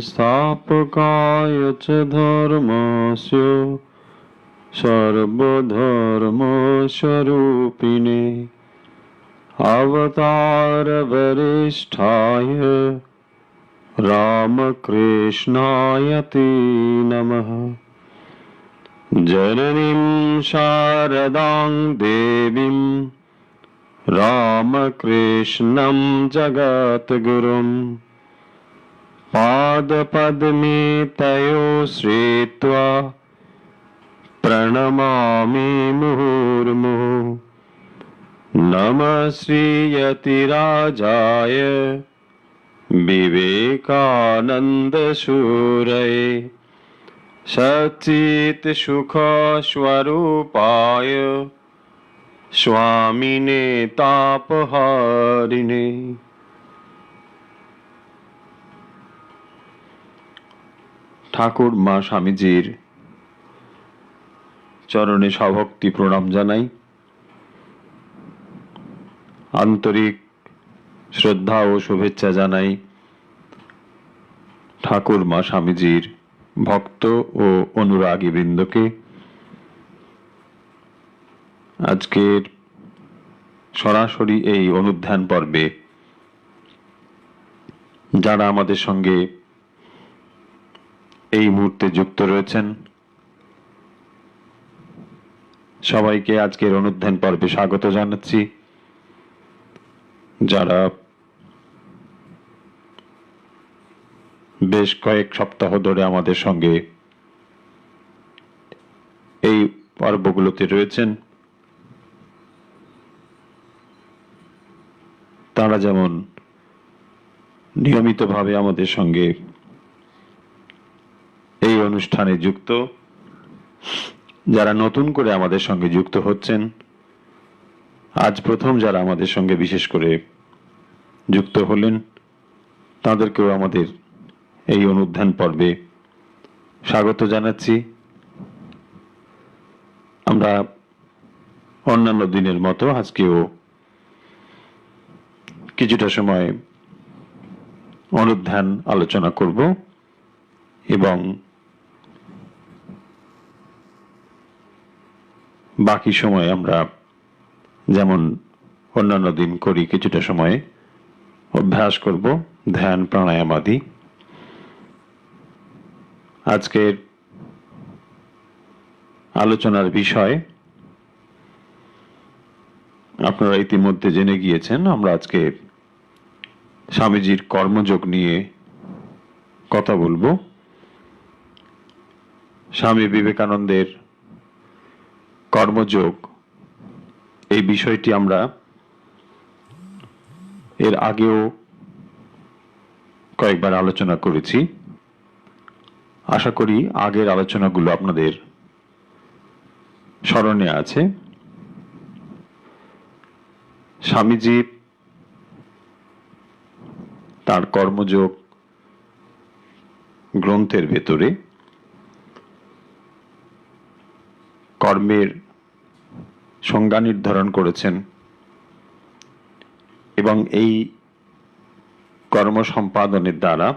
संस्थापकाय च धर्मस्य सर्वधर्मस्वरूपिणे अवतारवरिष्ठाय रामकृष्णाय ते नमः। जननीं शारदां देवीं रामकृष्णं जगद्गुरुं पादपद्मे तयो श्रित्वा प्रणमामि मुहुर्मुहुः। नमः श्रीयतिराजाय विवेकानन्दसूरये सच्चित्सुखस्वरूपाय स्वामिने तापहारिणे। ঠাকুর মা স্বামীজির চরণে সভক্তি প্রণাম জানাই, আন্তরিক শ্রদ্ধা ও শুভেচ্ছা জানাই ঠাকুর মা স্বামীজির ভক্ত ও অনুরাগী বৃন্দকে। আজকের সরাসরি এই অনুধ্যান পর্বে যারা আমাদের সঙ্গে এই মুহূর্তে যুক্ত রয়েছেন, সবাইকে আজকের অনুধ্যান পর্বে স্বাগত জানাচ্ছি। যারা বেশ কয়েক সপ্তাহ ধরে আমাদের সঙ্গে এই পর্বগুলোতে রয়েছেন, তারা যেমন নিয়মিতভাবে আমাদের সঙ্গে এই অনুষ্ঠানে যুক্ত, যারা নতুন করে আমাদের সঙ্গে যুক্ত হচ্ছেন, আজ প্রথম যারা আমাদের সঙ্গে বিশেষ করে যুক্ত হলেন, তাদেরকেও আমাদের এই অনুধ্যান পর্বে স্বাগত জানাচ্ছি। আমরা অন্যান্য দিনের মতো আজকেও কিছুটা সময় অনুধ্যান আলোচনা করব এবং বাকি সময় আমরা যেমন অন্যান্য দিন করি কিছুটা সময় অভ্যাস করব, ধ্যান প্রাণায়াম আদি। আজকের আলোচনার বিষয় আপনারা ইতিমধ্যে জেনে গিয়েছেন। আমরা আজকে স্বামীজির কর্মযোগ নিয়ে কথা বলবো। স্বামী বিবেকানন্দের কর্মযোগ, এই বিষয়টি আমরা এর আগেও কয়েকবার আলোচনা করেছি। আশা করি আগের আলোচনাগুলো আপনাদের স্মরণে আছে। স্বামীজি তার কর্মযোগ গ্রন্থের ভেতরে কর্মের সংজ্ঞা নির্ধারণ করেছেন এবং এই কর্ম সম্পাদনের দ্বারা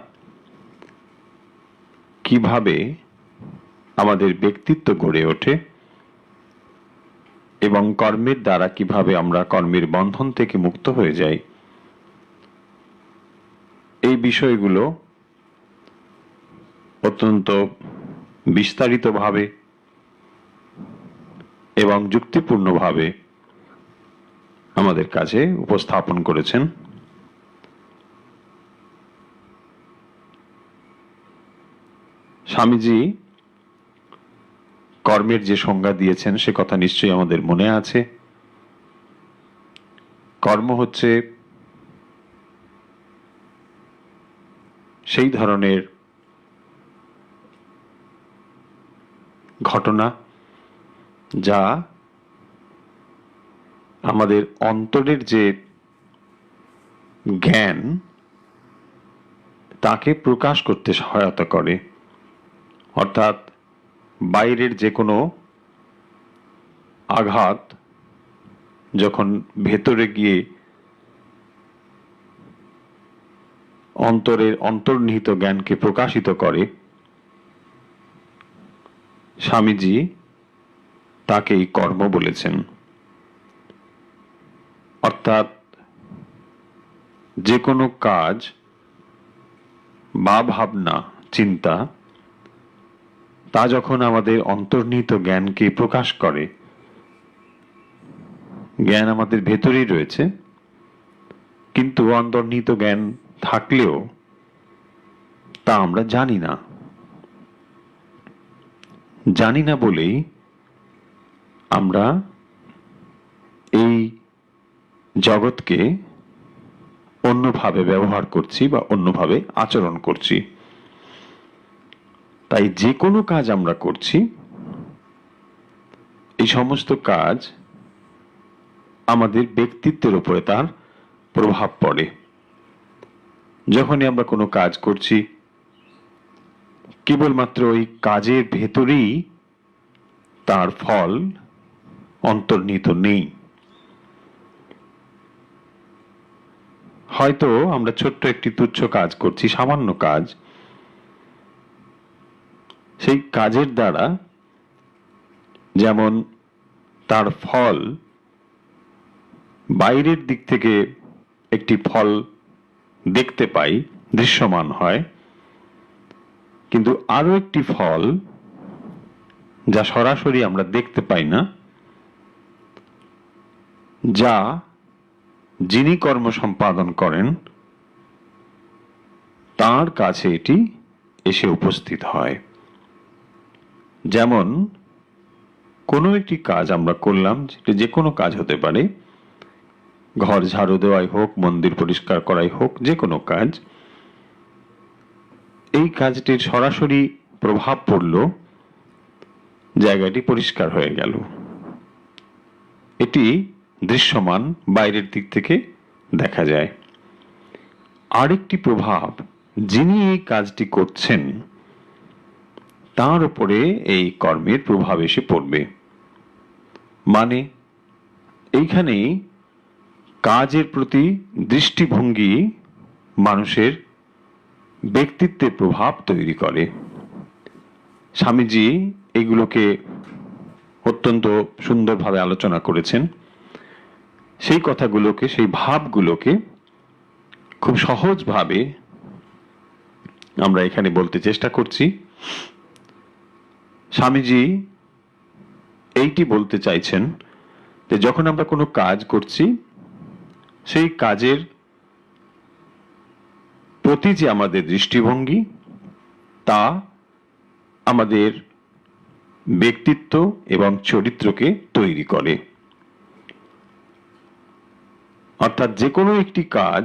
কিভাবে আমাদের ব্যক্তিত্ব গড়ে ওঠে এবং কর্মের দ্বারা কিভাবে আমরা কর্মের বন্ধন থেকে মুক্ত হয়ে যাই, এই বিষয়গুলো অত্যন্ত বিস্তারিতভাবে এবং যুক্তিপূর্ণভাবে আমাদের কাছে উপস্থাপন করেছেন। স্বামীজি কর্মের যে সংজ্ঞা দিয়েছেন সে কথা নিশ্চয়ই আমাদের মনে আছে। কর্ম হচ্ছে সেই ধরনের ঘটনা যা আমাদের অন্তরের যে জ্ঞান তাকে প্রকাশ করতে সহায়তা করে। অর্থাৎ বাইরের যে কোনো আঘাত যখন ভেতরে গিয়ে অন্তরের অন্তর্নিহিত জ্ঞানকে প্রকাশিত করে, স্বামীজি তাকেই কর্ম বলেছেন। অর্থাৎ যে কোনো কাজ বা ভাবনা, চিন্তা, তা যখন আমাদের অন্তর্নিহিত জ্ঞানকে প্রকাশ করে, জ্ঞান আমাদের ভেতরেই রয়েছে, কিন্তু অন্তর্নিহিত জ্ঞান থাকলেও তা আমরা জানি না বলেই আমরা এই জগৎকে অন্যভাবে ব্যবহার করছি বা অন্যভাবে আচরণ করছি। তাই যে কোনো কাজ আমরা করছি, এই সমস্ত কাজ আমাদের ব্যক্তিত্বের উপরে তার প্রভাব পড়ে। যখনই আমরা কোনো কাজ করছি, কেবলমাত্র ওই কাজের ভেতরেই তার ফল অন্তর্নিহিত নেই। হয়তো আমরা ছোট্ট একটি তুচ্ছ কাজ করছি, সামান্য কাজ, সেই কাজের দ্বারা যেমন তার ফল বাইরের দিক থেকে একটি ফল দেখতে পাই, দৃশ্যমান হয়, কিন্তু আরো একটি ফল যা সরাসরি আমরা দেখতে পাই না, যা যিনি কর্ম সম্পাদন করেন তার কাছে এটি এসে উপস্থিত হয়। যেমন কোনো একটি কাজ আমরা করলাম, যে কোনো কাজ হতে পারে, ঘর ঝাড়ু দেওয়াই হোক, মন্দির পরিষ্কার করাই হোক, যে কোনো কাজ, এই কাজটির সরাসরি প্রভাব পড়ল, জায়গাটি পরিষ্কার হয়ে গেল। এটি দৃশ্যমান, বাইরের দিক থেকে দেখা যায়। আরেকটি প্রভাব, যিনি এই কাজটি করছেন তার উপরে এই কর্মের প্রভাব এসে পড়বে। মানে এইখানেই কাজের প্রতি দৃষ্টিভঙ্গি মানুষের ব্যক্তিত্বের প্রভাব তৈরি করে। স্বামীজি এগুলোকে অত্যন্ত সুন্দরভাবে আলোচনা করেছেন। সেই কথাগুলোকে, সেই ভাবগুলোকে খুব সহজভাবে আমরা এখানে বলতে চেষ্টা করছি। স্বামীজি এইটি বলতে চাইছেন যে যখন আমরা কোনো কাজ করছি, সেই কাজের প্রতি যে আমাদের দৃষ্টিভঙ্গি, তা আমাদের ব্যক্তিত্ব এবং চরিত্রকে তৈরি করে। অর্থাৎ যে কোনো একটি কাজ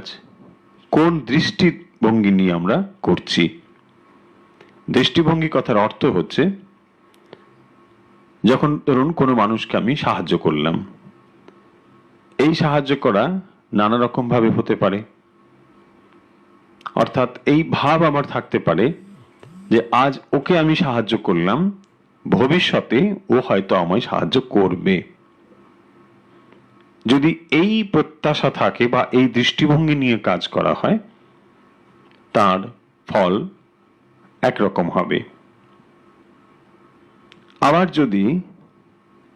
কোন দৃষ্টিভঙ্গি নিয়ে আমরা করছি। দৃষ্টিভঙ্গি কথার অর্থ হচ্ছে, যখন ধরুন কোনো মানুষকে আমি সাহায্য করলাম, এই সাহায্য করা নানা রকম ভাবে হতে পারে। অর্থাৎ এই ভাব আমার থাকতে পারে যে আজ ওকে আমি সাহায্য করলাম, ভবিষ্যতে ও হয়তো আমায় সাহায্য করবে। যদি এই প্রত্যাশা থাকে বা এই দৃষ্টিভঙ্গি নিয়ে কাজ করা হয়, তার ফল একরকম হবে। আবার যদি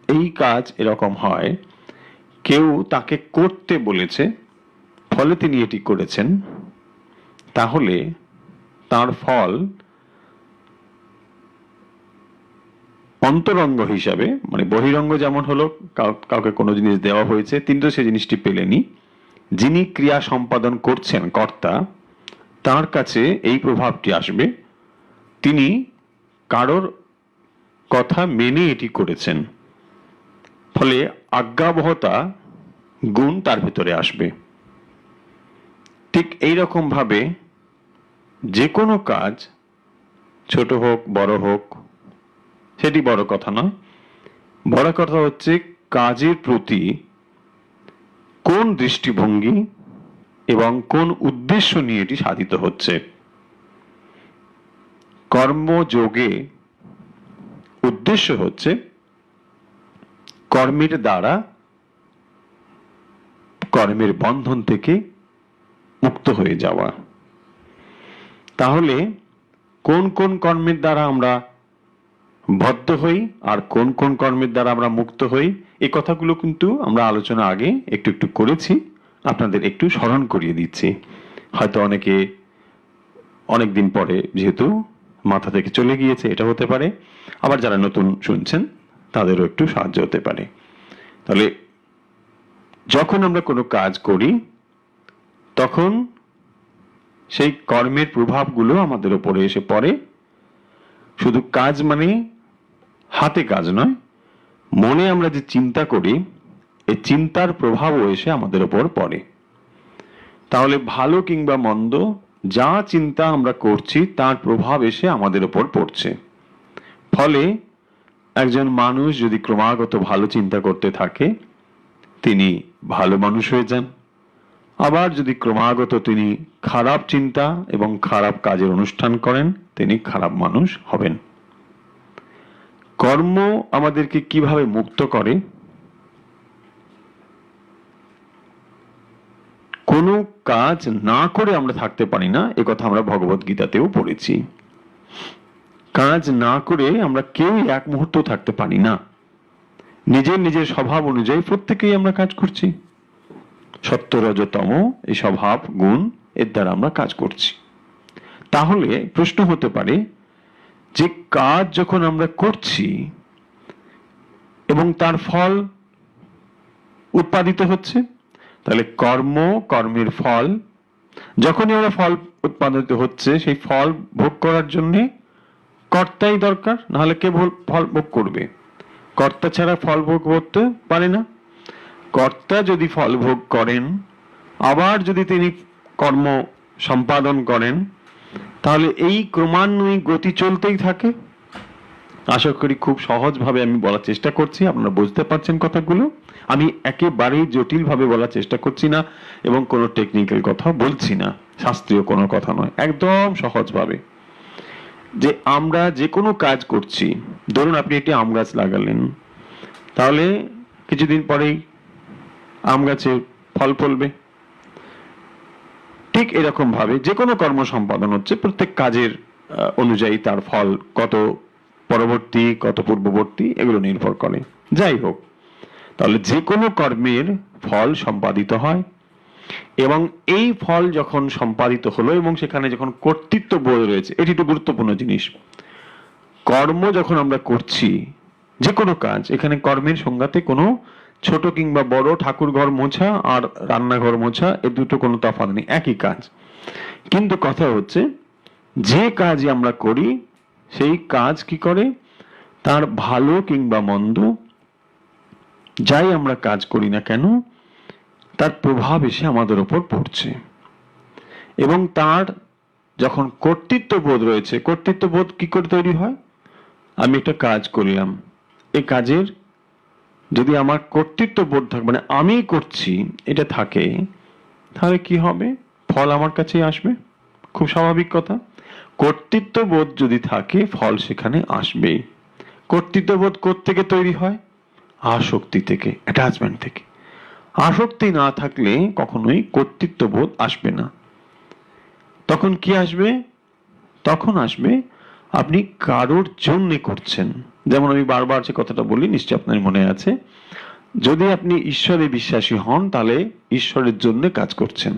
এই কাজ এরকম হয়, কেউ তাকে করতে বলেছে, ফলে তিনি এটি করেছেন, তাহলে তার ফল অন্তরঙ্গ হিসাবে, মানে বহিরঙ্গ যেমন হলো কাউকে কোনো জিনিস দেওয়া হয়েছে, তিনি তো সেই জিনিসটি পেলেনি, যিনি ক্রিয়া সম্পাদন করছেন, কর্তা, তার কাছে এই প্রভাবটি আসবে, তিনি কারোর কথা মেনে এটি করেছেন, ফলে আজ্ঞাবহতা গুণ তার ভেতরে আসবে। ঠিক এইরকম ভাবে যে কোনো কাজ, ছোট হোক বড় হোক, সেটি বড় কথা নয়। বড় কথা হচ্ছে কাজের প্রতি কোন দৃষ্টিভঙ্গি এবং কোন উদ্দেশ্য নিয়ে এটি সাধিত হচ্ছে। কর্মযোগে উদ্দেশ্য হচ্ছে কর্মের দ্বারা কর্মের বন্ধন থেকে মুক্ত হয়ে যাওয়া। তাহলে কোন কোন কর্মের দ্বারা আমরা বদ্ধ হই আর কোন কোন কর্মের দ্বারা আমরা মুক্ত হই, এই কথাগুলো কিন্তু আমরা আলোচনা আগে একটু একটু করেছি, আপনাদের একটু স্মরণ করিয়ে দিচ্ছি। হয়তো অনেকে অনেকদিন পরে যেহেতু মাথা থেকে চলে গিয়েছে, এটা হতে পারে, আবার যারা নতুন শুনছেন তাদেরও একটু সাহায্য হতে পারে। তাহলে যখন আমরা কোনো কাজ করি তখন সেই কর্মের প্রভাবগুলো আমাদের উপরে এসে পড়ে। শুধু কাজ মানে হাতে কাজ নয়, মনে আমরা যে চিন্তা করি এই চিন্তার প্রভাবও এসে আমাদের উপর পড়ে। তাহলে ভালো কিংবা মন্দ যা চিন্তা আমরা করছি তার প্রভাব এসে আমাদের উপর পড়ছে। ফলে একজন মানুষ যদি ক্রমাগত ভালো চিন্তা করতে থাকে তিনি ভালো মানুষ হয়ে যান, আবার যদি ক্রমাগত তিনি খারাপ চিন্তা এবং খারাপ কাজের অনুষ্ঠান করেন তিনি খারাপ মানুষ হবেন। কর্ম আমাদেরকে কিভাবে মুক্ত করে? কোনো কাজ না করে আমরা থাকতে পারি না, একথা আমরা ভগবত গীতাতেও পড়েছি। কাজ না করে আমরা কেউ এক মুহূর্ত থাকতে পারি না। নিজের নিজের স্বভাব অনুযায়ী প্রত্যেকেই আমরা কাজ করছি। সত্য রজ তম এই স্বভাব গুণ এর দ্বারা আমরা কাজ করছি। তাহলে প্রশ্ন হতে পারে যে কাজ যখন আমরা করছি এবং তার ফল উৎপাদিত হচ্ছে, তাহলে কর্মের ফল যখনই আমরা ফল উৎপাদিত হচ্ছে সেই ফল ভোগ করার জন্য কর্তাই দরকার, নাহলে কে ফল ভোগ করবে? কর্তা ছাড়া ফল ভোগ করতে পারে না। কর্তা যদি ফল ভোগ করেন, আবার যদি তিনি কর্ম সম্পাদন করেন, তাহলে এই ক্রমান্বয়ে গতি চলতেই থাকে। আশা করি খুব সহজভাবে আমি বলার চেষ্টা করছি, আপনারা বুঝতে পারছেন কথাগুলো। আমি একেবারেই জটিল ভাবে বলার চেষ্টা করছি না এবং কোনো টেকনিক্যাল কথা বলছি না, শাস্ত্রীয় কোনো কথা নয়, একদম সহজভাবে। যে আমরা যে কোনো কাজ করছি, ধরুন আপনি একটি আম গাছ লাগালেন, তাহলে কিছুদিন পরেই আম গাছে ফল ফলবে। ঠিক এরকম ভাবে যে কোনো কর্ম সম্পাদন হচ্ছে, প্রত্যেক কাজের অনুযায়ী তার ফল কত পরবর্তী কত পূর্ববর্তী এগুলো নির্ভর করে। যাই হোক, তাহলে যে কোনো কর্মের ফল সম্পাদিত হয় এবং এই ফল যখন সম্পাদিত হলো এবং সেখানে যখন কর্তৃত্ব বোধ রয়েছে, এটি একটু গুরুত্বপূর্ণ জিনিস। কর্ম যখন আমরা করছি, যে কোনো কাজ, এখানে কর্মের সংজ্ঞাতে কোনো ছোট কিংবা বড়, ঠাকুর ঘর মোছা আর রান্নাঘর মোছা এ দুটো কোনো তফাৎ নেই, একই কাজ। কিন্তু কথা হচ্ছে যে কাজই আমরা করি সেই কাজ কি করে, তার ভালো কিংবা মন্দ যাই আমরা কাজ করি না কেন তার প্রভাব এসে আমাদের উপর পড়ছে। এবং তার যখন কর্তৃত্ব বোধ রয়েছে, কর্তৃত্ব বোধ কি করে তৈরি হয়? আমি একটা কাজ করলাম, এই কাজের যদি আমার কর্তৃত্ব বোধ থাকে, মানে আমি করছি এটা থাকে, তাহলে কি হবে? ফল আমার কাছে আসবে, খুব স্বাভাবিক কথা। কর্তৃত্ব বোধ যদি থাকে ফল সেখানে আসবেই। কর্তৃত্ব বোধ কোত্থেকে তৈরি হয়? আসক্তি থেকে, অ্যাটাচমেন্ট থেকে। আসক্তি না থাকলে কখনোই কর্তৃত্ব বোধ আসবে না। তখন কি আসবে? তখন আসবে আপনি কারোর জন্য করছেন। যেমন আমি বারবার যে কথাটা বলি, নিশ্চয় আপনার মনে আছে, যদি আপনি ঈশ্বরে বিশ্বাসী হন তাহলে ঈশ্বরের জন্য কাজ করছেন,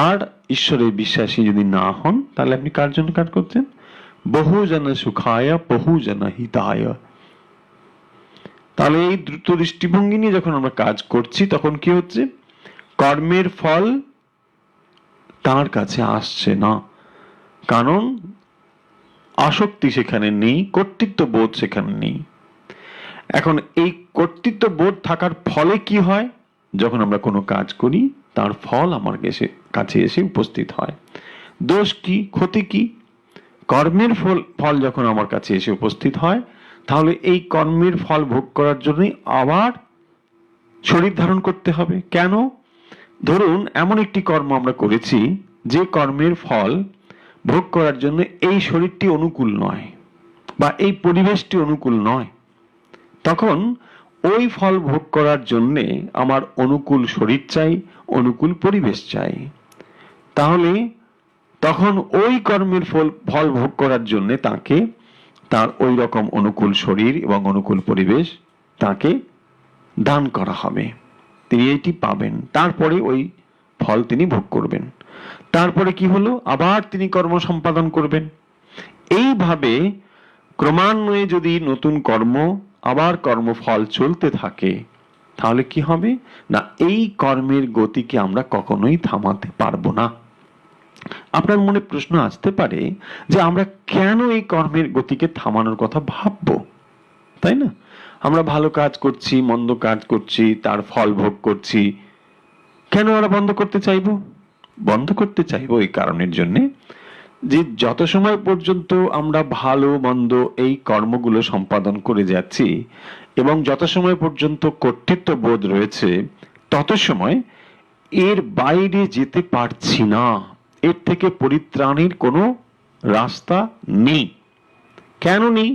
আর ঈশ্বরে বিশ্বাসী যদি না হন তাহলে আপনি কার জন্য কাজ করছেন? বহুজন সুখায় বহুজন হিতায়। তাহলে এই দ্রুত দৃষ্টিভঙ্গি নিয়ে যখন আমরা কাজ করছি তখন কি হচ্ছে? কর্মের ফল তার কাছে আসছে না, কারণ আসক্তি সেখানে নেই, কর্তৃত্ব বোধ সেখানে নেই। এখন এই কর্তৃত্ব বোধ থাকার ফলে কি হয়? যখন আমরা কোনো কাজ করি তার ফল আমার কাছে এসে উপস্থিত হয়। দোষ কি, ক্ষতি কি? কর্মের ফল যখন আমার কাছে এসে উপস্থিত হয়, তাহলে এই কর্মের ফল ভোগ করার জন্য আবার শরীর ধারণ করতে হবে। কেন? ধরুন এমন একটি কর্ম আমরা করেছি যে কর্মের ফল ভোগ করার জন্য এই শরীরটি অনুকূল নয় বা এই পরিবেশটি অনুকূল নয়, তখন ওই ফল ভোগ করার জন্যে আমার অনুকূল শরীর চাই, অনুকূল পরিবেশ চাই। তাহলে তখন ওই কর্মের ফল ভোগ করার জন্য তাকে তার ওই রকম অনুকূল শরীর এবং অনুকূল পরিবেশ তাকে দান করা হবে, তিনি এইটি পাবেন, তারপরে ওই ফল তিনি ভোগ করবেন। তারপরে কি হলো, আবার তিনি কর্ম সম্পাদন করবেন। এইভাবে ক্রমান্বয়ে যদি নতুন কর্ম আবার কর্মফল চলতে থাকে, তাহলে কি হবে না, এই কর্মের গতিকে আমরা কখনোই থামাতে পারবো না। আপনার মনে প্রশ্ন আসতে পারে যে আমরা কেন এই কর্মের গতিকে থামানোর কথা ভাববো, তাই না? আমরা ভালো কাজ করছি, মন্দ কাজ করছি, তার ফল ভোগ করছি, কেন আমরা বন্ধ করতে চাইবো? বন্ধ করতে চাইবো এই কারণের জন্যে যে যত সময় পর্যন্ত আমরা ভালো মন্দ এই কর্মগুলো সম্পাদন করে যাচ্ছি এবং যত সময় পর্যন্ত কর্তৃত্ব বোধ রয়েছে, তত সময় এর বাইরে যেতে পারছি না, এর থেকে পরিত্রাণের কোনো রাস্তা নেই। কেন নেই?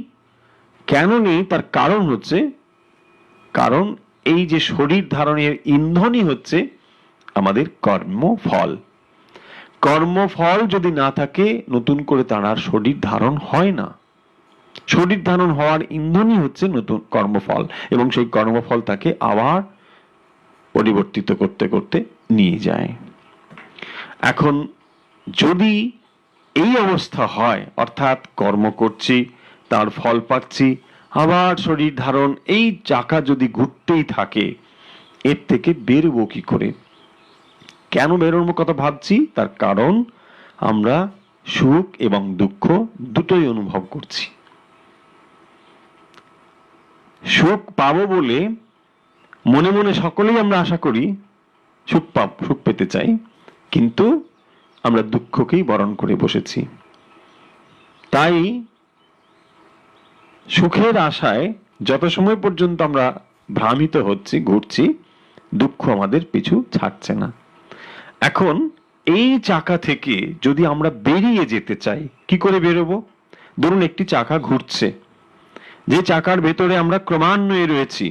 কেন নেই তার কারণ হচ্ছে, কারণ এই যে শরীর ধারণের ইন্ধনই হচ্ছে আমাদের কর্মফল। কর্মফল যদি না থাকে, নতুন করে তার আর শরীর ধারণ হয় না। শরীর ধারণ হওয়ার ইন্ধনই হচ্ছে নতুন কর্মফল, এবং সেই কর্মফল তাকে আবার পরিবর্তিত করতে করতে নিয়ে যায়। এখন যদি এই অবস্থা হয়, অর্থাৎ কর্ম করছি, তার ফল পাচ্ছি, আবার শরীর ধারণ, এই চাকা যদি ঘুরতেই থাকে, এর থেকে বেরোবো কি করে? কেন বেরোনোর কথা ভাবছি? তার কারণ আমরা সুখ এবং দুঃখ দুটোই অনুভব করছি। সুখ পাবো বলে মনে মনে সকলেই আমরা আশা করি, সুখ পেতে চাই, কিন্তু আমরা দুঃখকেই বরণ করে বসেছি। তাই সুখের আশায় যত সময় পর্যন্ত আমরা ভ্রামিত হচ্ছি, ঘুরছি, দুঃখ আমাদের পিছু ছাড়ছে না। এখন এই চাকা থেকে যদি আমরা বেরিয়ে যেতে চাই, কি করে বেরোবো? ধরুন একটি চাকা ঘুরছে, যে চাকার ভেতরে আমরা ক্রমান্বয়ে রয়েছি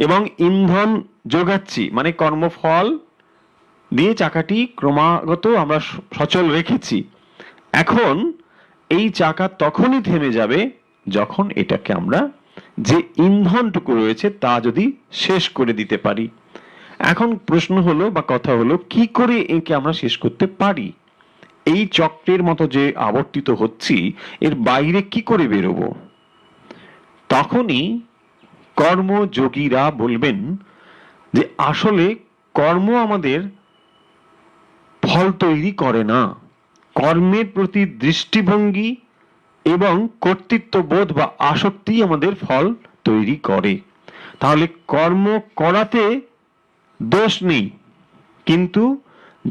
এবং ইন্ধন যোগাচ্ছি, মানে কর্মফল দিয়ে চাকাটি ক্রমাগত আমরা সচল রেখেছি। এখন এই চাকা তখনই থেমে যাবে যখন এটাকে আমরা যে ইন্ধনটুকু রয়েছে তা যদি শেষ করে দিতে পারি। এখন প্রশ্ন হলো বা কথা হলো, কি করে একে আমরা শেষ করতে পারি? এই চক্রের মতো যে আবর্তিত হচ্ছি, এর বাইরে কি করে বেরোবো? তখনই কর্মযোগীরা বলবেন যে আসলে কর্ম আমাদের ফল তৈরি করে না, কর্মের প্রতি দৃষ্টিভঙ্গি এবং কর্তৃত্ববোধ বা আসক্তি আমাদের ফল তৈরি করে। তাহলে কর্ম করাতে দোষ নেই, কিন্তু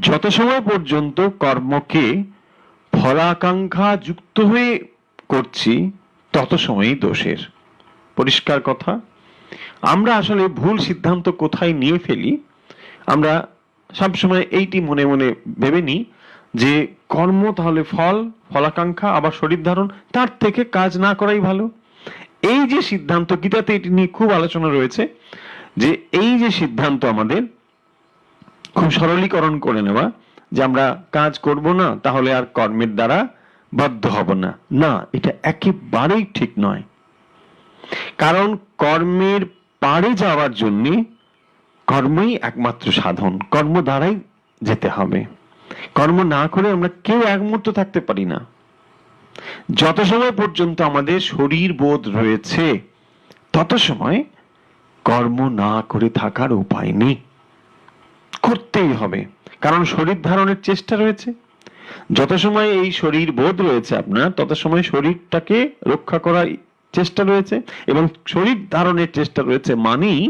যত সময় পর্যন্ত কর্মকে ফলাকাঙ্ক্ষা যুক্ত হয়ে করছি, তত সময়ই দোষের। পরিষ্কার কথা। আমরা আসলে ভুল সিদ্ধান্ত কোথায় নিয়ে ফেলি, আমরা সবসময় এইটি মনে মনে ভেবে নিই যে কর্ম তাহলে ফলাকাঙ্ক্ষা, আবার শরীর ধারণ, তার থেকে কাজ না করাই ভালো। এই যে সিদ্ধান্ত, গীতাতে এটি নিয়ে খুব আলোচনা রয়েছে, যে এই যে সিদ্ধান্ত আমাদের খুব সরলীকরণ করে নেওয়া, যে আমরা কাজ করব না, তাহলে আর কর্মের দ্বারা বাধ্য হব না, না, এটা একেবারেই ঠিক নয়। কারণ কর্মের পারে যাওয়ার জন্য কর্মই একমাত্র সাধন, কর্ম দ্বারাই যেতে হবে। কর্ম না করে আমরা কেউ এক মুহূর্ত থাকতে পারি না। যত সময় পর্যন্ত আমাদের শরীর বোধ রয়েছে, তত সময় কর্ম না করে থাকার উপায় নেই, করতেই হবে। কারণ শরীর ধারণের চেষ্টা রয়েছে। যত সময় এই শরীর বোধ রয়েছে আপনার, তত সময় শরীরটাকে রক্ষা করার চেষ্টা রয়েছে, এবং শরীর ধারণের চেষ্টা রয়েছে মানেই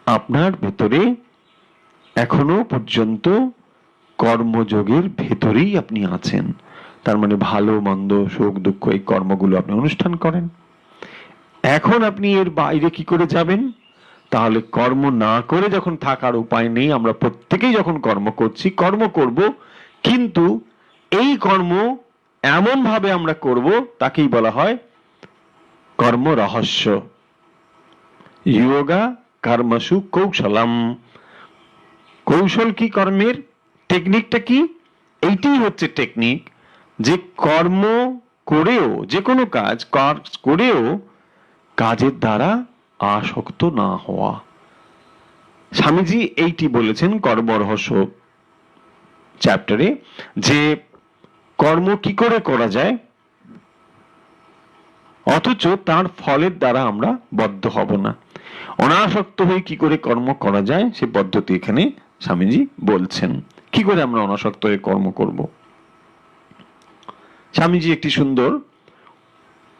আপনার ভেতরে এখনো পর্যন্ত কর্মযোগের ভেতরেই আপনি আছেন। তার মানে ভালো মন্দ, সুখ দুঃখ, এই কর্মগুলো আপনি অনুষ্ঠান করেন। এখন আপনি এর বাইরে কি করে যাবেন? তাহলে কর্ম না করে যখন থাকার উপায় নেই, আমরা প্রত্যেকেই যখন কর্ম করছি, কর্ম করব, কিন্তু এই কর্ম এমন ভাবে আমরা করব, তাকেই বলা হয় কর্ম রহস্য। যোগা কর্মসু কৌশলম। কৌশল কি কর্মের? টেকনিকটা কি? এইটাই হচ্ছে টেকনিক, যে কর্ম করেও, যে কোনো কাজ করেও কাজের দ্বারা আসক্ত না হওয়া। স্বামীজি এইটি বলেছেন কর্ম রহস্য চ্যাপ্টারে, যে কর্ম কি করে করা যায় অথচ তার ফলের দ্বারা আমরা বদ্ধ হব না। অনাসক্ত হয়ে কি করে কর্ম করা যায় সে পদ্ধতি এখানে স্বামীজি বলছেন। কি করে আমরা অনাসক্ত হয়ে কর্ম করব? স্বামীজি একটি সুন্দর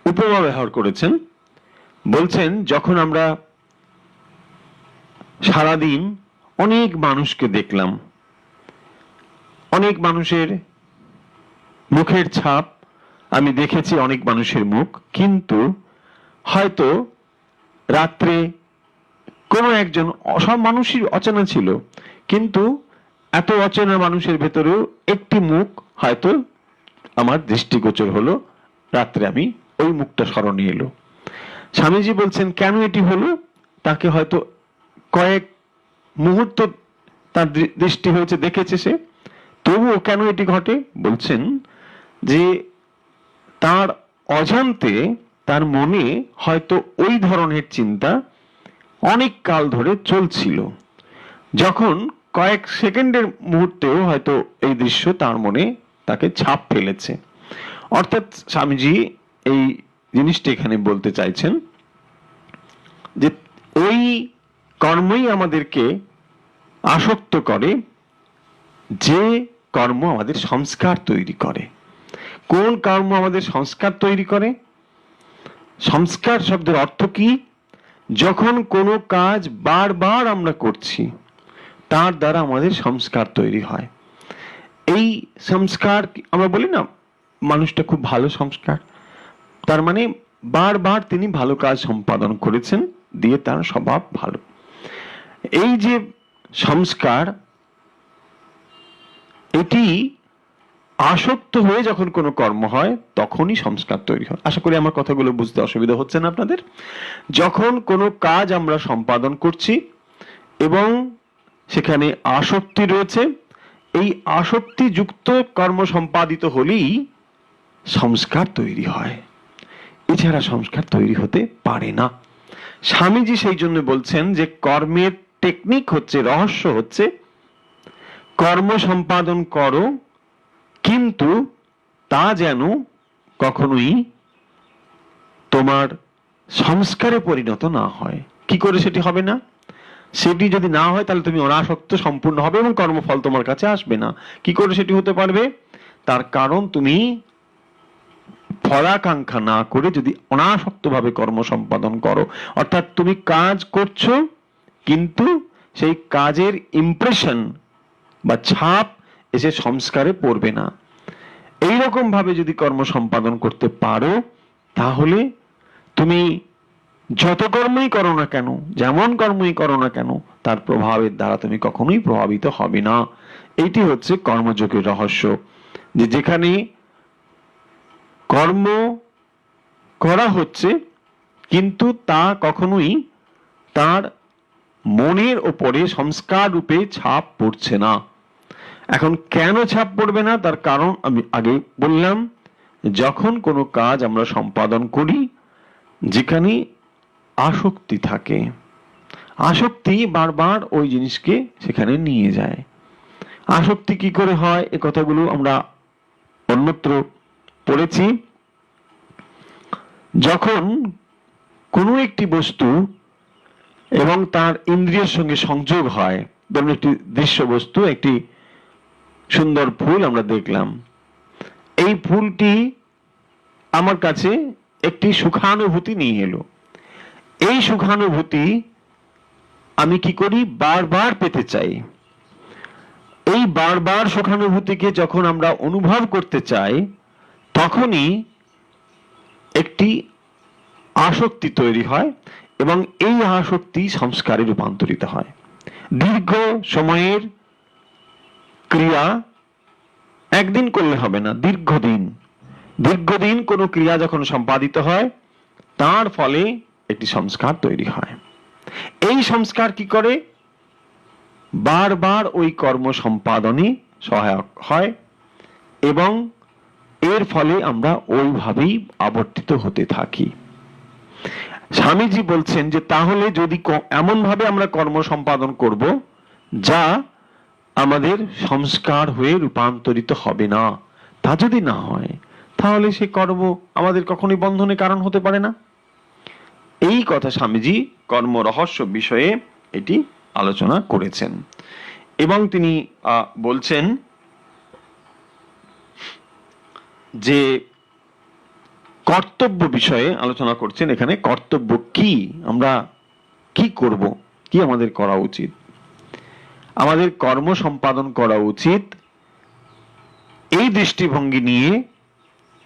উপমা ব্যবহার করেছেন। বলছেন, যখন আমরা সারাদিন অনেক মানুষকে দেখলাম, অনেক মানুষের মুখের ছাপ আমি দেখেছি, অনেক মানুষের মুখ, কিন্তু হয়তো রাত্রে কোনো একজন, সব মানুষই অচেনা ছিল, কিন্তু এত অচেনা মানুষের ভেতরেও একটি মুখ হয়তো আমার দৃষ্টিগোচর হলো, রাত্রে আমি ওই মুখটা স্মরণে এলো। স্বামীজি বলছেন, কেন এটি হলো? তাকে হয়তো কয়েক মুহূর্ত তার দৃষ্টি হয়েছে, দেখেছে সে, তবুও কেন এটি ঘটে? বলছেন যে তার অজান্তে তার মনে হয়তো ওই ধরনের চিন্তা অনেক কাল ধরে চলছিল, যখন কয়েক সেকেন্ডের মুহূর্তেও হয়তো এই দৃশ্য তার মনে তাকে ছাপ ফেলেছে। অর্থাৎ স্বামীজি এই জিনিসটা এখানে বলতে চাইছেন যে ওই কর্মই আমাদেরকে আসক্ত করে, যে কর্ম আমাদের সংস্কার তৈরি করে। কোন কর্ম আমাদের সংস্কার তৈরি করে? সংস্কার শব্দের অর্থ কি? যখন কোনো কাজ বারবার আমরা করছি, তার দ্বারা আমাদের সংস্কার তৈরি হয়। এই সংস্কার আমরা বলি না, মানুষটা খুব ভালো সংস্কার, তার মানে বারবার তিনি ভালো কাজ সম্পাদন করেছেন, দিয়ে তার স্বভাব ভালো। এই যে সংস্কার, এটি আসক্ত হয়ে যখন কোনো কর্ম হয় তখনই সংস্কার তৈরি হয়। আশা করি আমার কথাগুলো বুঝতে অসুবিধা হচ্ছে না আপনাদের। যখন কোনো কাজ আমরা সম্পাদন করছি এবং সেখানে আসক্তি রয়েছে, এই আসক্তিযুক্ত কর্ম সম্পাদিত হলেই সংস্কার তৈরি হয়, এছাড়া সংস্কার তৈরি হতে পারে না। স্বামীজি সেই জন্য বলছেন যে কর্মের টেকনিক হচ্ছে, রহস্য হচ্ছে, কর্ম সম্পাদন করো কিন্তু তা যেন কখনোই তোমার সংস্কারে পরিণত না হয়। কি করে সেটি হবে না? সেটি যদি না হয় তাহলে তুমি অনাসক্ত সম্পূর্ণ হবে এবং কর্মফল তোমার কাছে আসবে না। কি করে সেটি হতে পারবে? তার কারণ তুমি ফলাকাঙ্ক্ষা না করে যদি অনাসক্ত ভাবে কর্ম সম্পাদন করো, অর্থাৎ তুমি কাজ করছো কিন্তু সেই কাজের ইমপ্রেশন বা ছাপ এসে সংস্কারে পড়বে না, এইরকম ভাবে যদি কর্ম সম্পাদন করতে পারো, তাহলে তুমি যত কর্মই করো না কেন, যেমন কর্মই করো না কেন, তার প্রভাবের দ্বারা তুমি কখনোই প্রভাবিত হবে না। এইটি হচ্ছে কর্মযোগের রহস্য, যে যেখানে কর্ম করা হচ্ছে কিন্তু তা কখনোই তার মনের ওপরে সংস্কার রূপে ছাপ পড়ছে না। এখন কেন ছাপ পড়বে না তার কারণ আমি আগে বললাম, যখন কোনো কাজ আমরা সম্পাদন করি যেখানে আসক্তি থাকে, আসক্তি বারবার ওই জিনিসকে সেখানে নিয়ে যায়। আসক্তি কি করে হয় এ কথাগুলো আমরা অন্যত্র পড়েছি। যখন কোনো একটি বস্তু এবং তার ইন্দ্রিয়ের সঙ্গে সংযোগ হয়, ধরুন একটি দৃশ্য বস্তু, একটি সুন্দর ফুল আমরা দেখলাম, এই ফুলটি আমার কাছে একটি সুখানুভূতি নিয়ে এলো। এই সুখানুভূতি আমি কি করি? বারবার পেতে চাই। এই বারবার সুখানুভূতিকে যখন আমরা অনুভব করতে চাই, তখনই একটি আসক্তি তৈরি হয় এবং এই আসক্তি সংস্কারে রূপান্তরিত হয়। দীর্ঘ সময়ের ক্রিয়া একদিন করলে হবে না, দীর্ঘদিন কোনো ক্রিয়া যখন সম্পাদিত হয় তার ফলে একটি সংস্কার তৈরি হয়। এই সংস্কার কি করে? বারবার ওই কর্ম সম্পাদনে সহায়ক হয় এবং এর ফলে আমরা ওইভাবেই আবর্তিত হতে থাকি। স্বামীজি বলছেন যে তাহলে যদি এমন ভাবে আমরা কর্ম সম্পাদন করব যা আমাদের সংস্কার হয়ে রূপান্তরিত হবে না, তা যদি না হয় তাহলে সে কর্ম আমাদের কখনোই বন্ধনের কারণ হতে পারে না। এই কথা স্বামীজি কর্ম রহস্য বিষয়ে এটি আলোচনা করেছেন এবং তিনি বলছেন যে কর্তব্য বিষয়ে আলোচনা করছেন। এখানে কর্তব্য কি, আমরা কি করব, কি আমাদের করা উচিত। আমাদের কর্ম সম্পাদন করা উচিত এই দৃষ্টিভঙ্গি নিয়ে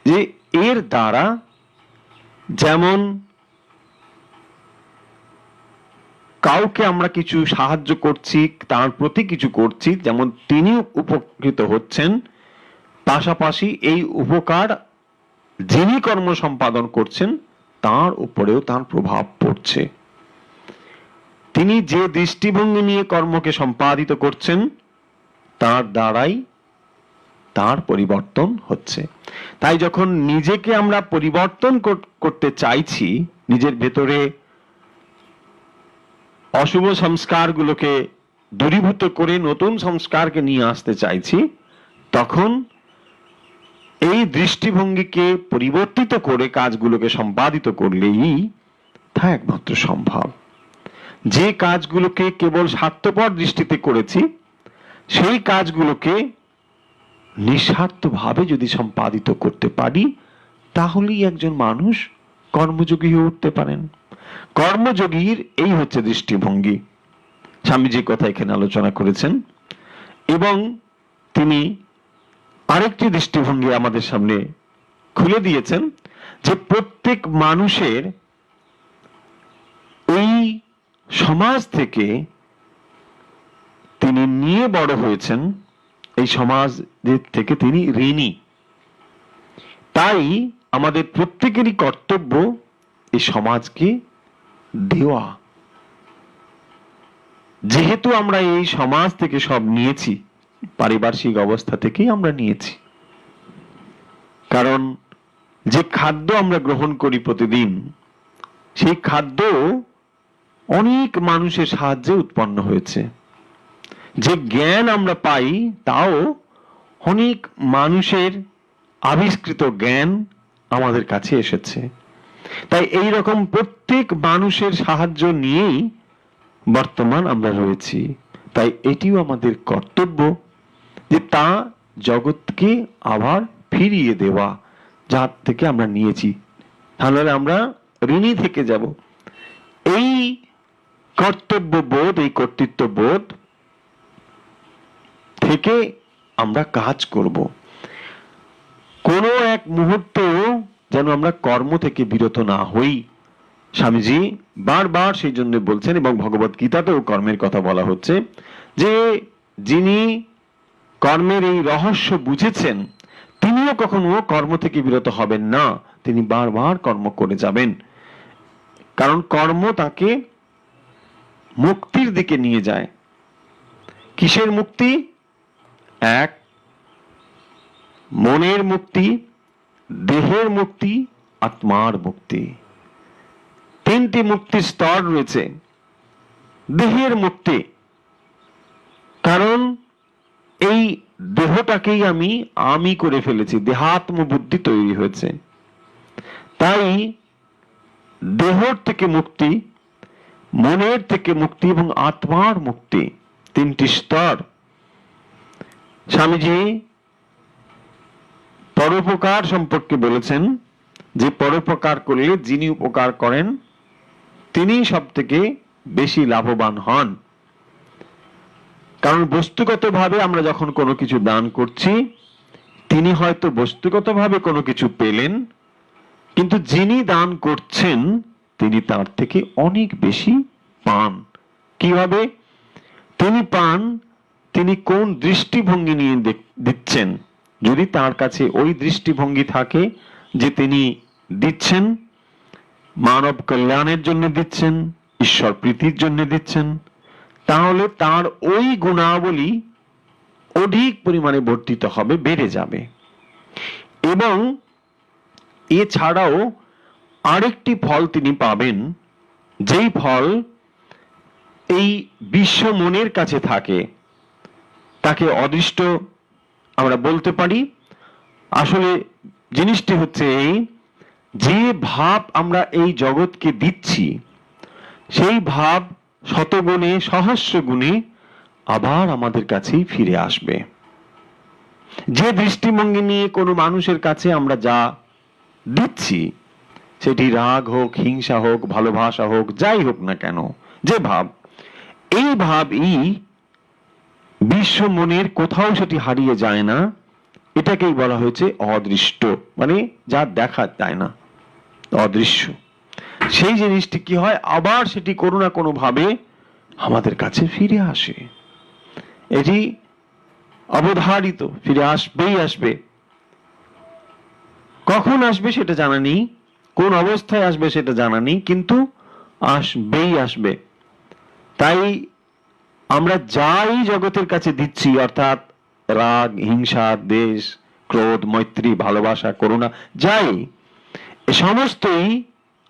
যে এর দ্বারা যেমন কাউকে আমরা কিছু সাহায্য করছি, তার প্রতি কিছু করছি, যেমন তিনি উপকৃত হচ্ছেন, পাশাপাশি এই উপকার যিনি কর্ম সম্পাদন করছেন তার উপরেও তার প্রভাব পড়ছে। তিনি যে দৃষ্টিভঙ্গি নিয়ে কর্মকে সম্পাদিত করছেন তার দ্বারাই তার পরিবর্তন হচ্ছে। তাই যখন নিজেকে আমরা পরিবর্তন করতে চাইছি, নিজের ভেতরে অশুভ সংস্কারগুলোকে দূরীভূত করে নতুন সংস্কারকে নিয়ে আসতে চাইছি, তখন এই দৃষ্টিভঙ্গিকে পরিবর্তিত করে কাজগুলোকে সম্পাদিত করলেই তা একমাত্র সম্ভব। যে কাজগুলোকে কেবল স্বার্থপর দৃষ্টিতে করেছি সেই কাজগুলোকে নিঃস্বার্থভাবে যদি সম্পাদিত করতে পারি তাহলেই একজন মানুষ কর্মযোগী হয়ে উঠতে পারেন। কর্মযোগীর এই হচ্ছে দৃষ্টিভঙ্গি। স্বামীজি কথা এখানে আলোচনা করেছেন এবং তিনি আরেকটি দৃষ্টিভঙ্গি আমাদের সামনে খুলে দিয়েছেন যে প্রত্যেক মানুষের এই সমাজ থেকে তিনি নিয়ে বড় হয়েছেন, এই সমাজ থেকে তিনি ঋণী। তাই আমাদের প্রত্যেকেরই কর্তব্য এই সমাজকে দেওয়া। যেহেতু আমরা এই সমাজ থেকে সব নিয়েছি, পারিপার্শ্বিক অবস্থা থেকেই আমরা নিয়েছি, কারণ যে খাদ্য আমরা গ্রহণ করি প্রতিদিন সেই খাদ্য অনেক মানুষের সাহায্যে উৎপন্ন হয়েছে। যে জ্ঞান আমরা পাই তাও অনেক মানুষের আবিষ্কৃত জ্ঞান আমাদের কাছে এসেছে। তাই এই রকম প্রত্যেক মানুষের সাহায্য নিয়েই বর্তমান আমরা রয়েছি। তাই এটিও আমাদের কর্তব্য যে তা জগৎকে আবার ফিরিয়ে দেওয়া, যার থেকে আমরা নিয়েছি, তাহলে আমরা ঋণী থেকে যাব। এই কর্তব্য বোধ, এই কর্তৃত্ব বোধ থেকে আমরা কাজ করব। কোনো এক মুহূর্তেও যেন আমরা কর্ম থেকে বিরত না হই। স্বামীজি বারবার সেই জন্য বলছেন এবং ভগবত গীতাতেও কর্মের কথা বলা হচ্ছে যে যিনি কর্মের এই রহস্য বুঝেছেন তিনিও কখনো কর্ম থেকে বিরত হবেন না, তিনি বারবার কর্ম করে যাবেন। কারণ কর্ম তাকে মুক্তির দিকে নিয়ে যায়। কিসের মুক্তি? এক, মনের মুক্তি, দেহের মুক্তি, আত্মার মুক্তি। তিনটি মুক্তির স্তর রয়েছে। দেহের মুক্তি, কারণ এই দেহটাকেই আমি করে ফেলেছি, দেহাত্ম বুদ্ধি তৈরি হয়েছে। তাই দেহর থেকে মুক্তি, মনের থেকে মুক্তি এবং আত্মার মুক্তি, তিনটি স্তর। স্বামীজি পরোপকার সম্পর্কে বলেছেন যে পরোপকার করলে যিনি উপকার করেন তিনি সব থেকে বেশি লাভবান হন। কারণ বস্তুগতভাবে আমরা যখন কোনো কিছু দান করছি তিনি হয়তো বস্তুগতভাবে কোনো কিছু পেলেন, কিন্তু যিনি দান করছেন তিনি তার থেকে অনেক বেশি পান। কিভাবে তিনি পান? তিনি কোন দৃষ্টিভঙ্গি নিয়ে দিচ্ছেন। যদি তার কাছে ওই দৃষ্টিভঙ্গি থাকে যে তিনি দিচ্ছেন মানব কল্যাণের জন্য দিচ্ছেন, ঈশ্বর প্রীতির জন্য দিচ্ছেন, তাহলে তার ওই গুণাবলী অধিক পরিমাণে বর্ধিত হবে, বেড়ে যাবে। এবং এছাড়াও আরেকটি ফল তিনি পাবেন, যেই ফল এই বিশ্ব মনের কাছে থাকে, তাকে অদৃষ্ট আমরা বলতে পারি। আসলে জিনিসটি হচ্ছে এই, যে ভাব আমরা এই জগৎকে দিচ্ছি, সেই ভাব শতগুণে সহস্র গুণে আবার আমাদের কাছেই ফিরে আসবে। যে দৃষ্টিভঙ্গি নিয়ে কোনো মানুষের কাছে আমরা যা দিচ্ছি, সেটি রাগ হোক, হিংসা হোক, ভালোবাসা হোক, যাই হোক না কেন, যে ভাব, এই ভাবই বিশ্ব মনের কোথাও সেটি হারিয়ে যায় না। এটাকেই বলা হয়েছে অদৃষ্ট, মানে যা দেখা যায় না, অদৃশ্য। সেই জিনিসটি কি হয়, আবার সেটি কোনো না কোনো ভাবে আমাদের কাছে ফিরে আসে। এটি অবধারিত, ফিরে আসবেই আসবে। কখন আসবে সেটা জানা নেই, কোন অবস্থায় আসবে সেটা জানা নেই, কিন্তু আসবেই আসবে। তাই আমরা যাই জগতের কাছে দিচ্ছি, অর্থাৎ রাগ, হিংসা, দ্বেষ, ক্রোধ, মৈত্রী, ভালোবাসা, করুণা, যাই, এ সমস্তই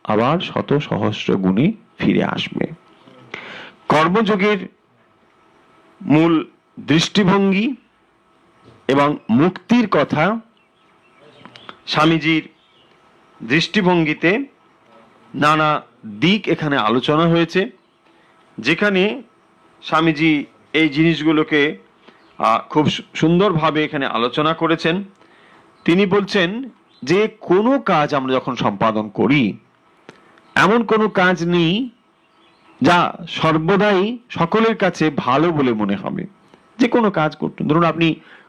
আবার শত সহস্র গুণে ফিরে আসবে। কর্মযোগের মূল দৃষ্টিভঙ্গি এবং মুক্তির কথা স্বামীজির দৃষ্টিভঙ্গিতে নানা দিক এখানে আলোচনা হয়েছে, যেখানে স্বামীজি এই জিনিসগুলোকে খুব সুন্দরভাবে এখানে আলোচনা করেছেন। তিনি বলছেন যে কোনো কাজ আমরা যখন সম্পাদন করি, এমন কোনো কাজ নেই যা সর্বদাই সকলের কাছে ভালো বলে মনে হবে। যে কোনো কাজ করতেন, ধরুন আপনি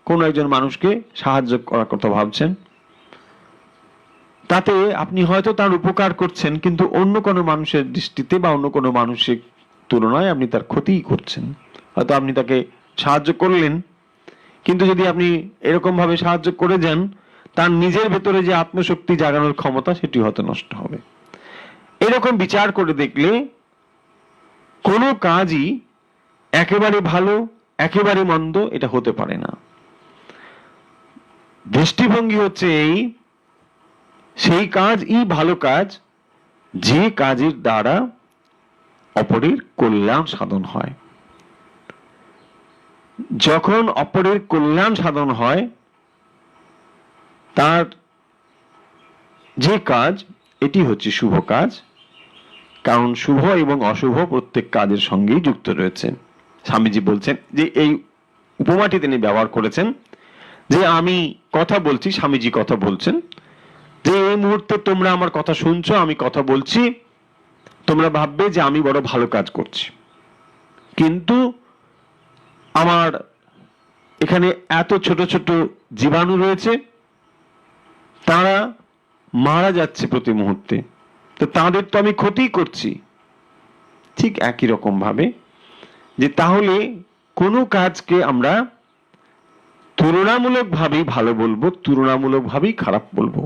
কোনো একজন মানুষকে সাহায্য করার কথা ভাবছেন, তাতে আপনি হয়তো তার উপকার করছেন, কিন্তু অন্য কোনো মানুষের দৃষ্টিতে বা অন্য কোনো মানুষের তুলনায় আপনি তার ক্ষতিই করছেন। হয়তো আপনি তাকে সাহায্য করলেন, কিন্তু যদি আপনি এরকম ভাবে সাহায্য করে যান, তার নিজের ভেতরে যে আত্মশক্তি জাগানোর ক্ষমতা, সেটি হয়তো নষ্ট হবে। এরকম বিচার করে দেখলে কোনো কাজই একেবারে ভালো, একেবারে মন্দ এটা হতে পারে না। দৃষ্টিভঙ্গি হচ্ছে এই, সেই কাজই ভালো কাজ যে কাজের দ্বারা অপরের কল্যাণ সাধন হয়। যখন অপরের কল্যাণ সাধন হয়, তার যে কাজ, এটি হচ্ছে শুভ কাজ। কারণ শুভ এবং অশুভ প্রত্যেক কাজের সঙ্গেই যুক্ত রয়েছে। স্বামীজি বলছেন যে এই উপমাটি তিনি ব্যবহার করেছেন, যে আমি কথা বলছি, স্বামীজি কথা বলছেন, যে এই মুহূর্তে তোমরা আমার কথা শুনছো, আমি কথা বলছি, তোমরা ভাববে যে আমি বড় ভালো কাজ করছি, কিন্তু আমার এখানে এত ছোট ছোট জীবাণু রয়েছে, তারা মারা যাচ্ছে প্রতি মুহূর্তে, তো তাদের তো আমি ক্ষতি করছি। ঠিক একই রকম ভাবে, যে তাহলে কোনো কাজকে আমরা তুলনামূলক ভাবেই ভালো বলবো, তুলনামূলক ভাবেই খারাপ বলবো।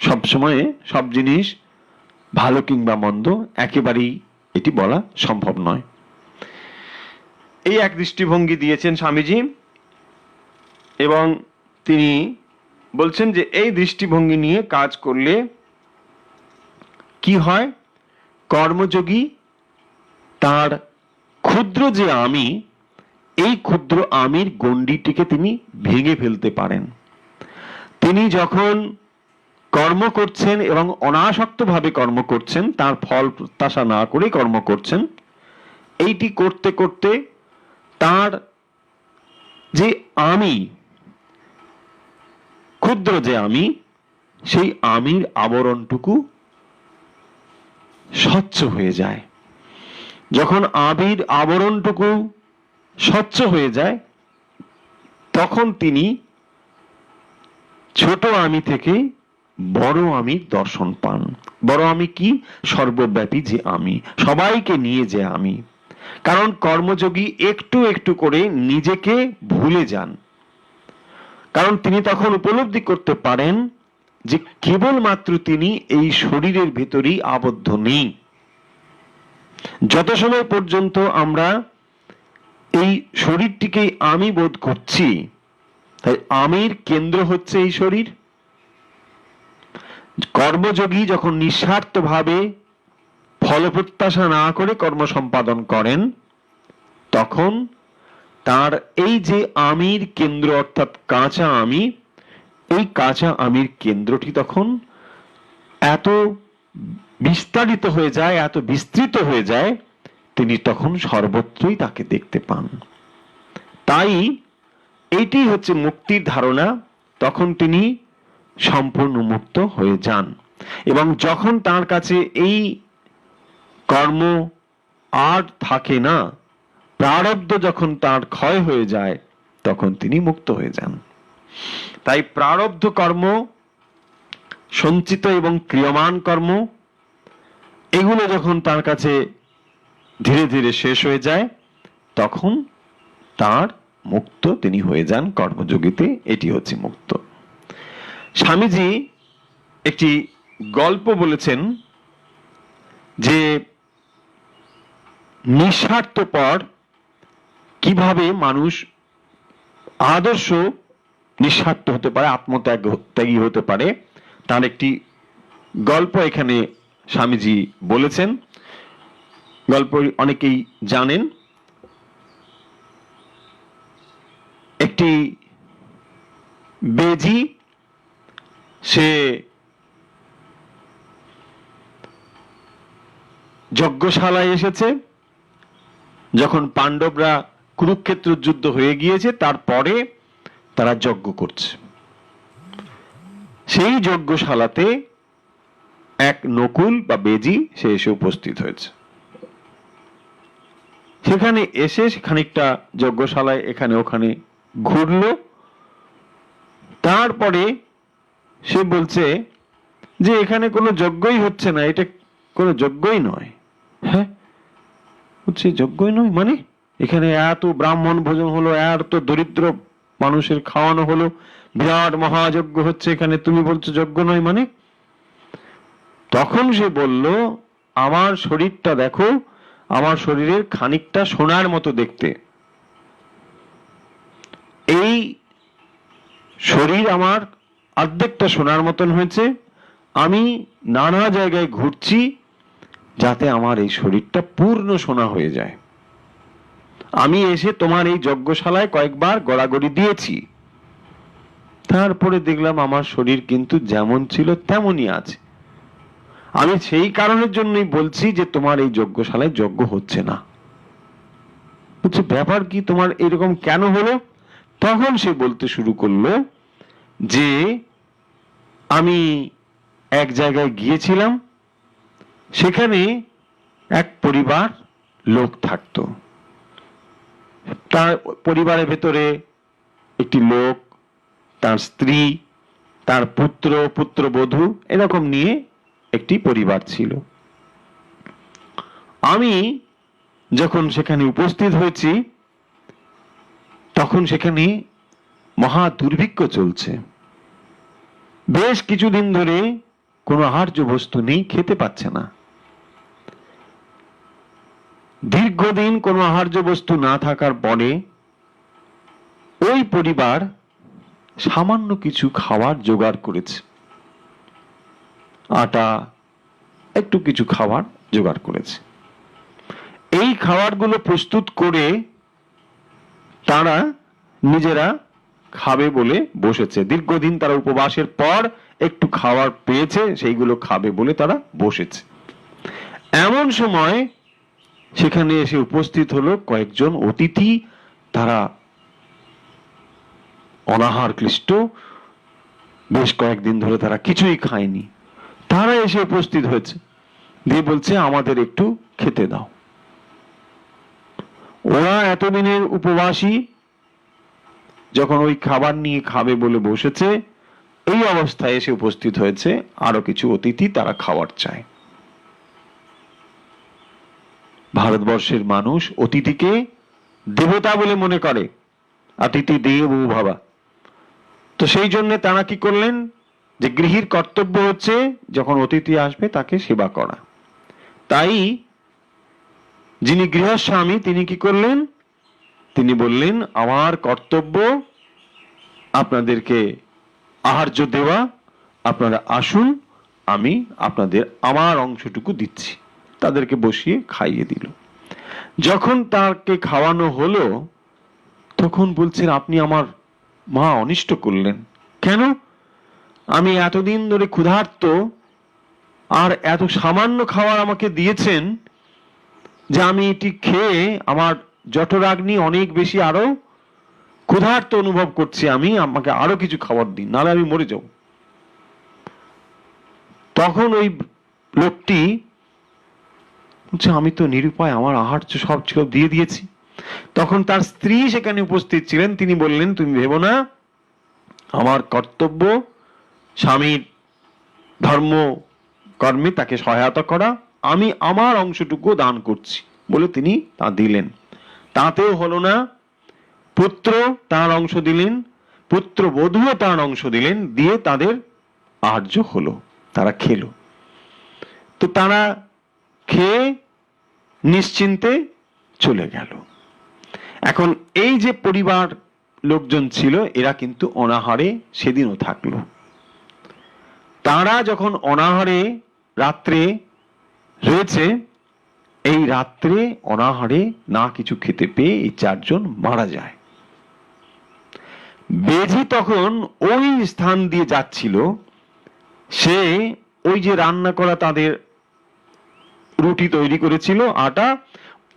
সবসময় সব জিনিস ভালো কিংবা মন্দ একেবারেই এটি বলা সম্ভব নয়। এই এক দৃষ্টিভঙ্গি দিয়েছেন স্বামীজি, এবং তিনি বলছেন যে এই দৃষ্টিভঙ্গি নিয়ে কাজ করলে কি হয়, কর্মযোগী তার ক্ষুদ্র যে আমি, এই ক্ষুদ্র আমির গণ্ডিটিকে তিনি ভেঙে ফেলতে পারেন। তিনি যখন কর্ম করছেন এবং অনাসক্তভাবে কর্ম করছেন, তার ফল প্রত্যাশা না করে কর্ম করছেন, এইটি করতে করতে তার যে আমি, ক্ষুদ্র যে আমি, সেই আমির আবরণটুকু স্বচ্ছ হয়ে যায়। যখন আবির আবরণটুকু স্বচ্ছ হয়ে যায়, তখন তিনি ছোট আমি থেকে বড় আমি দর্শন পান। বড় আমি কি? সর্বব্যাপী যে আমি, সবাইকে নিয়ে যে আমি। কারণ কর্মযোগী একটু একটু করে নিজেকে ভুলে যান, কারণ তিনি তখন উপলব্ধি করতে পারেন যে কেবলমাত্র তিনি এই শরীরের ভেতরেই আবদ্ধ নেই। যত সময় পর্যন্ত আমরা এই শরীরটিকে আমি বোধ করছি, তাই আমির কেন্দ্র হচ্ছে এই শরীর, কর্মযোগী যখন নিঃস্বার্থভাবে ফল প্রত্যাশা না করে কর্ম সম্পাদন করেন, তখন তার এই যে আমির কেন্দ্র অর্থাৎ কাঁচা আমি, এই কাঁচা আমির কেন্দ্রটি তখন এত বিস্তারিত হয়ে যায়, এত বিস্তৃত হয়ে যায়, তিনি তখন সর্বত্রই তাকে দেখতে পান। তাই এইটি হচ্ছে মুক্তির ধারণা। তখন তিনি সম্পূর্ণ মুক্ত হয়ে যান, এবং যখন তার কাছে এই কর্ম আর থাকে না, প্রারব্ধ যখন তার ক্ষয় হয়ে যায়, তখন তিনি মুক্ত হয়ে যান। তাই প্রারব্ধ কর্ম, সঞ্চিত এবং ক্রিয়মান কর্ম, এগুলো যখন তার কাছে ধীরে ধীরে শেষ হয়ে যায়, তখন তার মুক্ত তিনি হয়ে যান কর্মযোগীতে। এটি হচ্ছে মুক্ত। স্বামীজি একটি গল্প বলেছেন যে নিঃস্বার্থপর কিভাবে মানুষ আদর্শ নিঃস্বার্থ হতে পারে, আত্মত্যাগী হতে পারে, তার একটি গল্প এখানে স্বামীজি বলেছেন। গল্প অনেকেই জানেন। একটি বেজি, সে যজ্ঞশালায় এসেছে। যখন পাণ্ডবরা কুরুক্ষেত্র যুদ্ধ হয়ে গিয়েছে, তারপরে তারা যজ্ঞ করছে। সেই যজ্ঞশালাতে এক নকুল বা বেজি সে এসে উপস্থিত হয়েছে। সেখানে এসে খানিকটা যজ্ঞশালায় এখানে ওখানে ঘুরলো। তারপরে সে বলছে যে এখানে কোনো যজ্ঞই হচ্ছে না, এটা কোনো যজ্ঞই নয়। হ্যাঁ, হচ্ছে যজ্ঞই নয় মানে? এখানে এত ব্রাহ্মণ ভোজন হলো, এত দরিদ্র মানুষের খাওয়ানো হলো, বিরাট মহাযজ্ঞ হচ্ছে, এখানে তুমি বলছো যজ্ঞ নয় মানে? তখন সে বলল, আমার শরীরটা দেখো, আমার শরীরের খানিকটা সোনার মতো দেখতে। এই শরীর আমার অর্ধেকটা সোনার মতন হয়েছে। আমি নানা জায়গায় ঘুরছি যাতে আমার এই শরীরটা পূর্ণ সোনা হয়ে যায়। আমি এসে তোমার এই যজ্ঞশালায় কয়েকবার গড়াগড়ি দিয়েছি, তারপরে দেখলাম আমার শরীর কিন্তু যেমন ছিল তেমনই আছে। আমি সেই কারণের জন্যই বলছি যে তোমার এই যজ্ঞশালায় যজ্ঞ হচ্ছে না। বলছে ব্যাপার কি, তোমার এরকম কেন হলো? তখন সে বলতে শুরু করলো যে আমি এক জায়গায় গিয়েছিলাম, সেখানে এক পরিবার লোক থাকতো। তার পরিবারের ভেতরে একটি লোক, তার স্ত্রী, তার পুত্র, পুত্রবধূ, এরকম নিয়ে একটি পরিবার ছিল। আমি যখন সেখানে উপস্থিত হয়েছি, তখন সেখানে মহা দুর্ভিক্ষ চলছে। বেশ কিছুদিন ধরে কোনো আহার্য বস্তু নেই, খেতে পাচ্ছে না। দীর্ঘদিন কোনো আহার্য বস্তু না থাকার পরে ওই পরিবার সামান্য কিছু খাবার জোগাড় করেছে। আটা, একটু কিছু খাবার জোগাড় করেছে। এই খাবারগুলো প্রস্তুত করে তারা নিজেরা খাবে বলে বসেছে। দীর্ঘদিন তারা উপবাসের পর একটু খাবার পেয়েছে, সেইগুলো খাবে বলে তারা বসেছে। এমন সময় সেখানে এসে উপস্থিত হলো কয়েকজন অতিথি। তারা অনাহার ক্লিষ্ট, বেশ কয়েকদিন ধরে তারা কিছুই খায়নি। তারা এসে উপস্থিত হয়েছে, দিয়ে বলছে আমাদের একটু খেতে দাও। ওরা এতদিনের উপবাসী, যখন ওই খাবার নিয়ে খাবে বলে বসেছে, এই অবস্থায় এসে উপস্থিত হয়েছে আরো কিছু অতিথি, তারা খাবার চায়। ভারতবর্ষের মানুষ অতিথিকে দেবতা বলে মনে করে, অতিথি দেব ভাবা। তো সেই জন্য তারা কি করলেন, যে গৃহীর কর্তব্য হচ্ছে যখন অতিথি আসবে তাকে সেবা করা। তাই যিনি গৃহস্বামী তিনি কি করলেন, তিনি বললেন আমার কর্তব্য আপনাদেরকে আহার্য দেওয়া, আপনারা আসুন, আমি আপনাদের আমার অংশটুকু দিচ্ছি। তাদেরকে বসিয়ে খাইয়ে দিল। যখন তাকে খাওয়ানো হলো তখন বলছেন, আপনি আমার মা অনিষ্ট করলেন কেন? আমি এতদিন ধরে ক্ষুধার্ত, আর এত সামান্য খাবার আমাকে দিয়েছেন যে আমি এটি খেয়ে আমার জঠরাগ্নি অনেক বেশি আরো ক্ষুধার্ত অনুভব করছি, আমি আমাকে আরো কিছু খাবার দিন, নাহলে আমি মরে যাব। তখন ওই লোকটি বলছে, আমি তো নিরুপায়, আমার আহার সব ছিল দিয়ে দিয়েছি। তখন তার স্ত্রী সেখানে উপস্থিত ছিলেন, তিনি বললেন, তুমি ভেবো না, আমার কর্তব্য স্বামীর ধর্ম কর্মে তাকে সহায়তা করা, আমি আমার অংশটুকু দান করছি বলে তিনি তা দিলেন। তাতেও হলো না, পুত্র তার অংশ দিলেন, পুত্র বধূও তার অংশ দিলেন, দিয়ে তাদের আহার্য হলো, তারা খেলো। তো তারা খেয়ে নিশ্চিন্তে চলে গেল। এখন এই যে পরিবার লোকজন ছিল, এরা কিন্তু অনাহারে সেদিনও থাকলো। তারা যখন অনাহারে রাত্রে রয়েছে, এই রাত্রে অনাহারে না কিছু খেতে পেয়ে এই চারজন মারা যায়। বেজি তখন ওই স্থান দিয়ে যাচ্ছিল, সে ওই যে রান্না করা তাদের রুটি তৈরি করেছিল, আটা,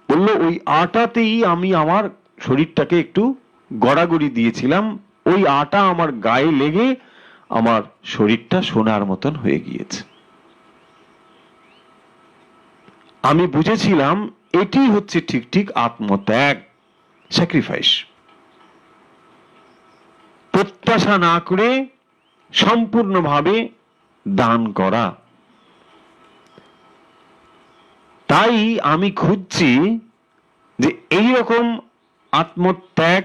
বললো ওই আটাতেই আমি আমার শরীরটাকে একটু গড়াগড়ি দিয়েছিলাম, ওই আটা আমার গায়ে লেগে আমার শরীরটা সোনার মতন হয়ে গিয়েছে। আমি বুঝেছিলাম এটি হচ্ছে ঠিক ঠিক আত্মত্যাগ, স্যাক্রিফাইস। প্রত্যাশা না করে সম্পূর্ণভাবে দান করা। তাই আমি খুঁজছি যে এই রকম আত্মত্যাগ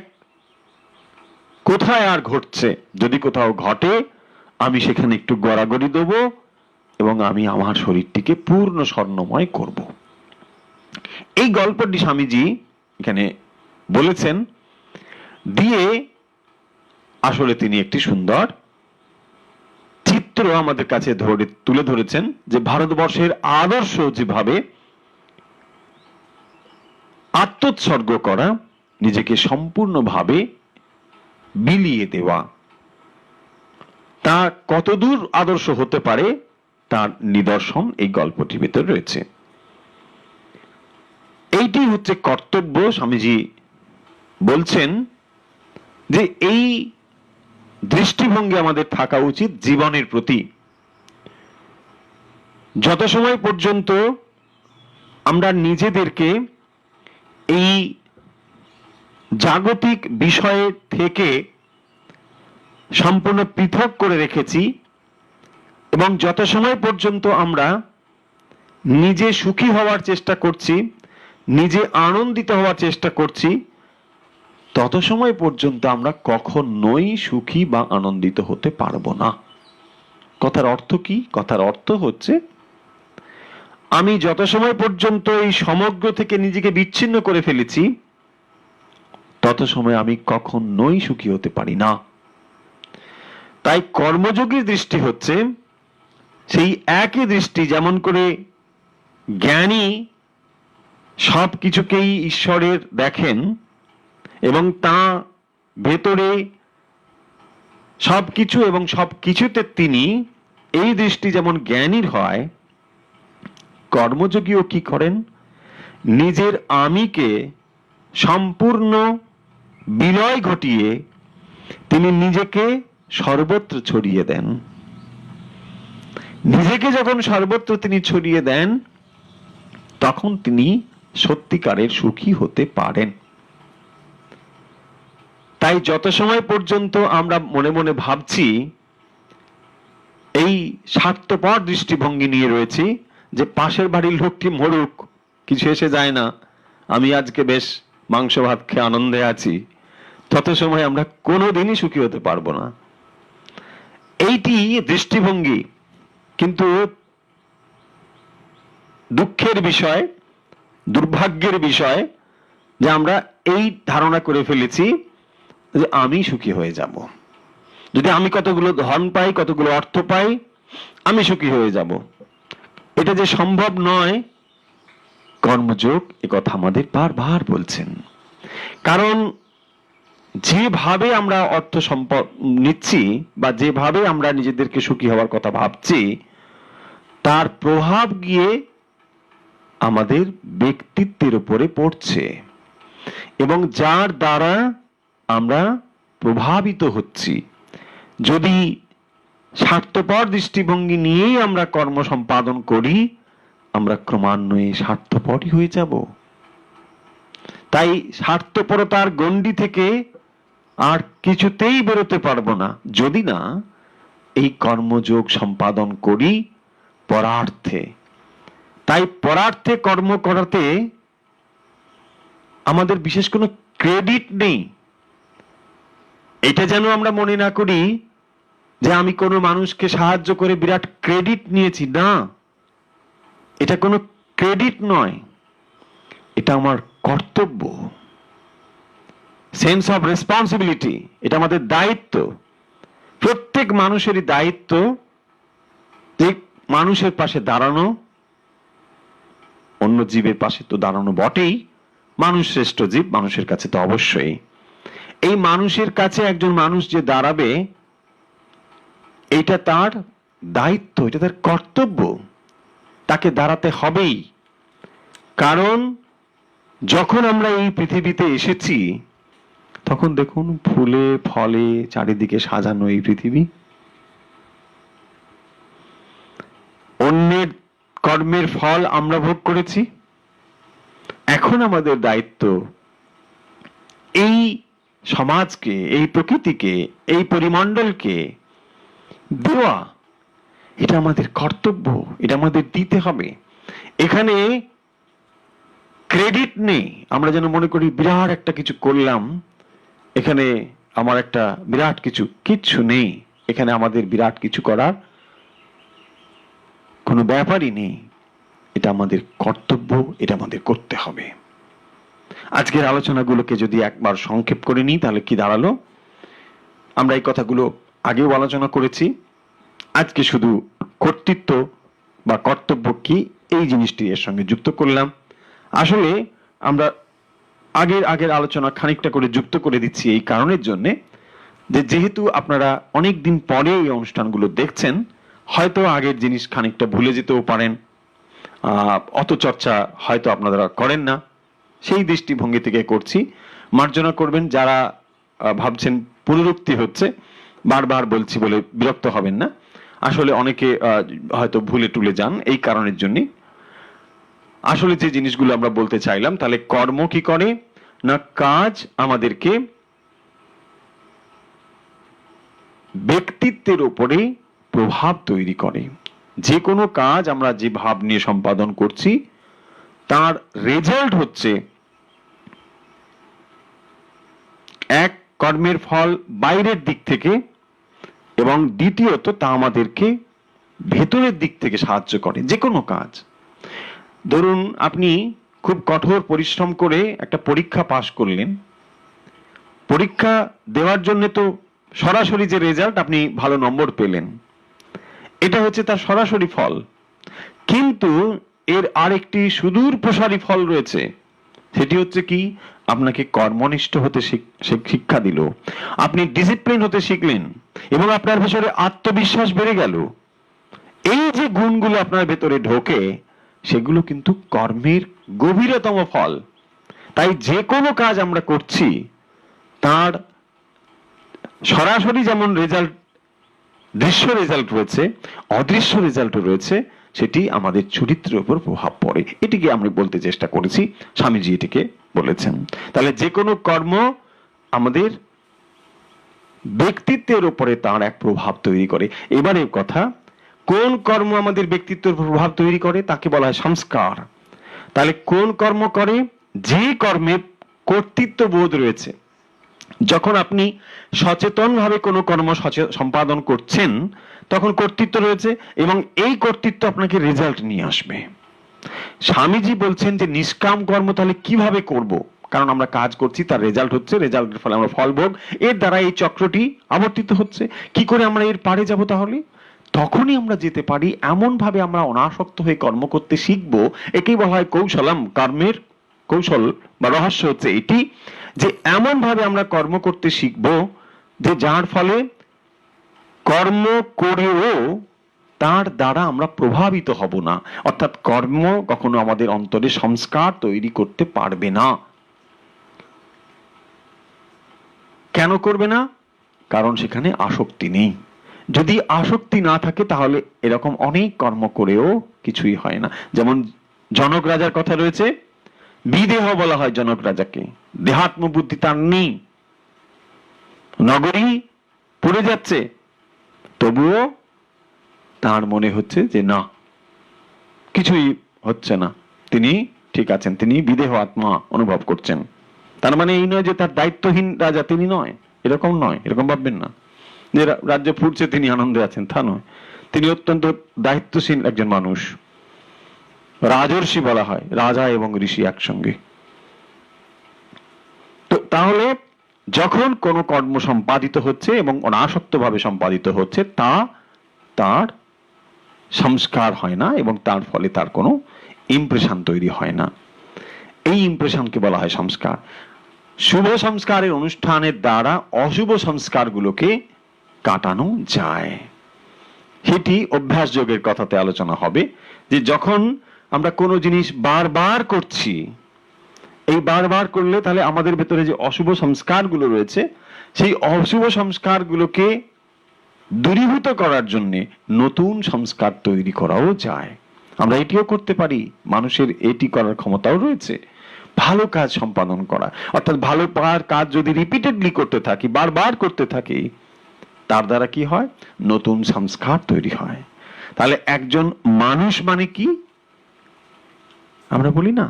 কোথায় আর ঘটছে। যদি কোথাও ঘটে, আমি সেখানে একটু গড়াগড়ি দেবো এবং আমি আমার শরীরটিকে পূর্ণ স্বর্ণময় করব। এই গল্পটি স্বামীজি এখানে বলেছেন, দিয়ে আসলে তিনি একটি সুন্দর চিত্র আমাদের কাছে তুলে ধরেছেন যে ভারতবর্ষের আদর্শ যেভাবে আত্মোৎসর্গ করা, নিজেকে সম্পূর্ণভাবে বিলিয়ে দেওয়া, তা কতদূর আদর্শ হতে পারে তার নিদর্শন এই গল্পটির ভিতর রয়েছে। এইটি হচ্ছে কর্তব্য। স্বামীজি বলছেন যে এই দৃষ্টিভঙ্গি আমাদের থাকা উচিত জীবনের প্রতি। যত সময় পর্যন্ত আমরা নিজেদেরকে এই জাগতিক বিষয় থেকে সম্পূর্ণ পৃথক করে রেখেছি এবং যত সময় পর্যন্ত আমরা নিজে সুখী হওয়ার চেষ্টা করছি, নিজে আনন্দিত হওয়ার চেষ্টা করছি, তত সময় পর্যন্ত আমরা কখনোই সুখী বা আনন্দিত হতে পারবো না। কথার অর্থ কি? কথার অর্থ হচ্ছে, আমি যত সময় পর্যন্ত এই সমগ্র থেকে নিজেকে বিচ্ছিন্ন করে ফেলেছি, তত সময় আমি কখনোই সুখী হতে পারি না। তাই কর্মযোগীর দৃষ্টি হচ্ছে সেই একই দৃষ্টি, যেমন করে জ্ঞানী সবকিছুকেই ঈশ্বরের দেখেন এবং তা ভেতরে সবকিছু এবং সবকিছুতে তিনি, এই দৃষ্টি যেমন জ্ঞানীর হয়, কর্মযোগীও কি করেন? নিজের আমিকে সম্পূর্ণ বিলয় ঘটিয়ে তিনি নিজেকে সর্বত্র ছড়িয়ে দেন। নিজেকে যখন সর্বত্র তিনি ছড়িয়ে দেন, তখন তিনি সত্যিকারের সুখী হতে পারেন। তাই যত সময় পর্যন্ত আমরা মনে মনে ভাবছি, এই স্বার্থপর দৃষ্টিভঙ্গি নিয়ে রয়েছি যে পাশের বাড়ির লোকটি মরুক, কিছু এসে যায় না, আমি আজকে বেশ মাংস ভাত খেয়ে আনন্দে আছি, তত সময় আমরা কোনোদিনই সুখী হতে পারবো না। এইটি দৃষ্টিভঙ্গি, কিন্তু দুঃখের বিষয়, দুর্ভাগ্যের বিষয় যে আমরা এই ধারণা করে ফেলেছি যে আমি সুখী হয়ে যাব। যদি আমি কতগুলো ধন পাই, কতগুলো অর্থ পাই, আমি সুখী হয়ে যাব, এটা যে সম্ভব নয়, কর্মযোগ এ কথা আমাদের বারবার বলছেন। কারণ যেভাবে আমরা অর্থ সম্পদ নিচ্ছি বা যেভাবে আমরা নিজেদেরকে সুখী হওয়ার কথা ভাবছি, তার প্রভাব গিয়ে আমাদের ব্যক্তিত্বের উপরে পড়ছে, এবং যার দ্বারা আমরা প্রভাবিত হচ্ছি। যদি স্বার্থপর দৃষ্টিভঙ্গি নিয়েই আমরা কর্ম সম্পাদন করি, আমরা ক্রমান্বয়ে স্বার্থপরই হয়ে যাব। তাই স্বার্থপরতার গণ্ডি থেকে আর কিছুতেই বেরোতে পারবো না, যদি না এই কর্মযোগ সম্পাদন করি পরার্থে। তাই পরার্থে কর্ম করাতে আমাদের বিশেষ কোনো ক্রেডিট নেই। এটা যেন আমরা মনে না করি যে আমি কোনো মানুষকে সাহায্য করে বিরাট ক্রেডিট নিয়েছি, না, এটা কোনো ক্রেডিট নয়, এটা আমার কর্তব্য, সেন্স অফ রেসপন্সিবিলিটি, এটা আমাদের দায়িত্ব। প্রত্যেক মানুষেরই দায়িত্ব যে মানুষের পাশে দাঁড়ানো, অন্য জীবের পাশে তো দাঁড়ানো বটেই, মানুষ শ্রেষ্ঠ জীব, মানুষের কাছে তো অবশ্যই। এই মানুষের কাছে একজন মানুষ যে দাঁড়াবে, এইটা তার দায়িত্ব, এটা তার কর্তব্য, তাকে দাঁড়াতে হবেই। কারণ যখন আমরা এই পৃথিবীতে এসেছি, তখন দেখুন ফুলে ফলে চারিদিকে সাজানো এই পৃথিবী, অন্যের কর্মের ফল আমরা ভোগ করেছি। এখন আমাদের দায়িত্ব এই সমাজকে, এই প্রকৃতিকে, এই পরিমণ্ডলকে দেওয়া, এটা আমাদের কর্তব্য, এটা আমাদের দিতে হবে। এখানে ক্রেডিট নেই, আমরা যেন মনে করি বিরাট একটা কিছু করলাম, এখানে আমার একটা বিরাট কিচ্ছু নেই, এখানে আমাদের বিরাট কিছু করার কোনো ব্যাপারই নেই। এটা আমাদের কর্তব্য, এটা আমাদের করতে হবে। আজকের আলোচনাগুলোকে যদি একবার সংক্ষেপ করে নিই, তাহলে কি দাঁড়ালো? আমরা এই কথাগুলো আগেও আলোচনা করেছি, আজকে শুধু কর্তৃত্ব বা কর্তব্য কি এই জিনিসটি এর সঙ্গে যুক্ত করলাম। আসলে আমরা আগের আলোচনা খানিকটা করে যুক্ত করে দিচ্ছি এই কারণের জন্য যে যেহেতু আপনারা অনেক দিন পরে এই অনুষ্ঠানগুলো দেখছেন, হয়তো আগের জিনিস খানিকটা ভুলে যেতেও পারেন, অত চর্চা হয়তো আপনারা করেন না, সেই দৃষ্টিভঙ্গি থেকে করছি। মার্জনা করবেন যারা ভাবছেন পুনরুক্তি হচ্ছে, বারবার বলছি বলে বিরক্ত হবেন না। আসলে অনেকে হয়তো ভুলে টুলে যান, এই কারণের জন্য। আসলে যে জিনিসগুলো আমরা বলতে চাইলাম, তাহলে কর্ম কি করে না, কাজ আমাদেরকে ব্যক্তিত্বের উপরে প্রভাব তৈরি করে। যে কোনো কাজ আমরা যে ভাব নিয়ে সম্পাদন করছি, তার রেজাল্ট হচ্ছে এক, কর্মের ফল বাইরের দিক থেকে, এবং দ্বিতীয়ত তা আমাদেরকে ভেতরের দিক থেকে সাহায্য করে। যে কোনো কাজ, ধরুন আপনি খুব কঠোর পরিশ্রম করে একটা পরীক্ষা পাশ করলেন, পরীক্ষা দেওয়ার জন্য তো সরাসরি যে রেজাল্ট, আপনি ভালো নম্বর পেলেন, এটা হচ্ছে তার সরাসরি ফল। কিন্তু এর আরেকটি সুদূর প্রসারী ফল রয়েছে, সেটি হচ্ছে কি, আপনাকে কর্মনিষ্ঠ হতে শিক্ষা দিল, আপনি ডিসিপ্লিন হতে শিখলেন, এবং আপনার ভেতরে আত্মবিশ্বাস বেড়ে গেল। এই যে গুণগুলো আপনার ভেতরে ঢোকে, সেগুলো কিন্তু কর্মের গভীরতম ফল। তাই যে কোনো কাজ আমরা করছি, তার সরাসরি যেমন রেজাল্ট, দৃশ্য রেজাল্ট রয়েছে, অদৃশ্য রেজাল্টও রয়েছে, সেটি আমাদের চরিত্রের উপর প্রভাব পড়ে। এটিকে আমরা বলতে চেষ্টা করেছি, স্বামীজি এটিকে বলেছেন। তাহলে যে কোনো কর্ম আমাদের ব্যক্তিত্বের উপরে তার এক প্রভাব তৈরি করে। এবারে কথা, কোন কর্ম আমাদের ব্যক্তিত্বের প্রভাব তৈরি করে, তাকে বলা হয় সংস্কার। তাহলে কোন কর্ম করে, যে কর্মে কর্তৃত্ব বোধ রয়েছে। যখন আপনি সচেতনভাবে কোনো কর্ম সম্পাদন করছেন, তখন কর্তৃত্ব রয়েছে, এবং এই কর্তৃত্ব আপনাকে রেজাল্ট নিয়ে আসবে। স্বামীজি বলছেন যে নিষ্কাম কর্ম তাহলে কিভাবে করব, কারণ আমরা কাজ করছি, তার রেজাল্ট হচ্ছে, রেজাল্টের ফলে আমরা ফল ভোগ, এর দ্বারা এই চক্রটি আবর্তিত হচ্ছে। কি করে আমরা এর পারে যাব? তখনই আমরা যেতে পারি। এমন ভাবে আমরা অনাসক্ত হয়ে কর্ম করতে শিখবো। একেই বলা হয় কৌশলম, কর্মের কৌশল বা রহস্য হচ্ছে এটি যে এমন ভাবে আমরা কর্ম করতে শিখবো যে যার ফলে কর্ম করেও তার দ্বারা আমরা প্রভাবিত হব না। অর্থাৎ কর্ম কখনো আমাদের অন্তরে সংস্কার তৈরি করতে পারবে না। কেন করবে না? কারণ সেখানে আসক্তি নেই। যদি আসক্তি না থাকে তাহলে এরকম অনেক কর্ম করেও কিছুই হয় না। যেমন জনক রাজার কথা রয়েছে, বিদেহ বলা হয় জনক রাজাকে, দেহাত্ম বুদ্ধি তার নেই, নগরী পড়ে যাচ্ছে, তবুও তার মনে হচ্ছে যে না, কিছুই হচ্ছে না, তিনি ঠিক আছেন, তিনি বিদেহ আত্মা অনুভব করছেন। তার মানে এই নয় যে তার দায়িত্বহীন রাজা তিনি নয়, এরকম নয়, এরকম ভাববেন না যে রাজ্য ফুটছে তিনি আনন্দে আছেন, তা নয়। তিনি অত্যন্ত দায়িত্বশীল একজন মানুষ, রাজর্ষি বলা হয়, রাজা এবং ঋষি একসঙ্গে। তো তাহলে যখন কোন কর্ম সম্পাদিত হচ্ছে এবং অনাসক্ত ভাবে সম্পাদিত হচ্ছে তা তার সংস্কার হয় না এবং তার ফলে তার কোনো ইমপ্রেশন তৈরি হয় না। এই ইমপ্রেশনকে বলা হয় সংস্কার। শুভ সংস্কারের অনুষ্ঠানের দ্বারা অশুভ সংস্কারগুলোকে কাটানো যায়। সেটি অভ্যাস যোগের কথাতে আলোচনা হবে যে যখন আমরা কোনো জিনিস বারবার করছি, এই বারবার করলে তাহলে আমাদের ভেতরে যে অশুভ সংস্কারগুলো রয়েছে সেই অশুভ সংস্কারগুলোকে দূরীভূত করার জন্য নতুন সংস্কার তৈরি করাও যায়। আমরা এটিও করতে পারি, মানুষের এটি করার ক্ষমতাও রয়েছে, ভালো কাজ সম্পাদন করা। অর্থাৎ ভালো কাজ যদি রিপিটেডলি করতে থাকি, বারবার করতে থাকি, তার দ্বারা কি হয়? নতুন সংস্কার তৈরি হয়। তাহলে একজন মানুষ মানে কি? আমরা বলি না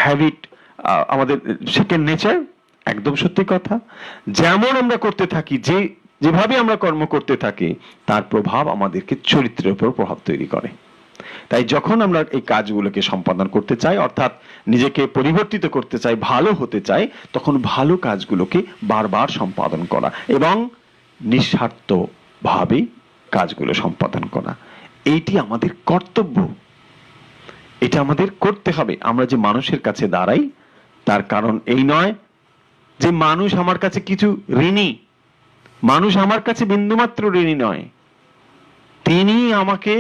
হ্যাবিট আমাদের সেকেন্ড নেচার, একদম সত্যি কথা। যেমন আমরা করতে থাকি, যেভাবে আমরা কর্ম করতে থাকি, তার প্রভাব আমাদেরকে চরিত্রের উপর প্রভাব তৈরি করে। তাই যখন আমরা এই কাজগুলোকে সম্পাদন করতে চাই, অর্থাৎ নিজেকে পরিবর্তিত করতে চাই, ভালো হতে চাই, তখন ভালো কাজগুলোকে বারবার সম্পাদন করা এবং নিঃস্বার্থ ভাবে কাজগুলো সম্পাদন করা, এইটি আমাদের কর্তব্য। এটা আমাদের করতে হবে। আমরা যে মানুষের কাছে দাঁড়াই তার কারণ এই নয় যে মানুষ আমার কাছে কিছু ঋণী, মানুষ আমার কাছে বিন্দুমাত্র ঋণী নয়, তিনি আমাকে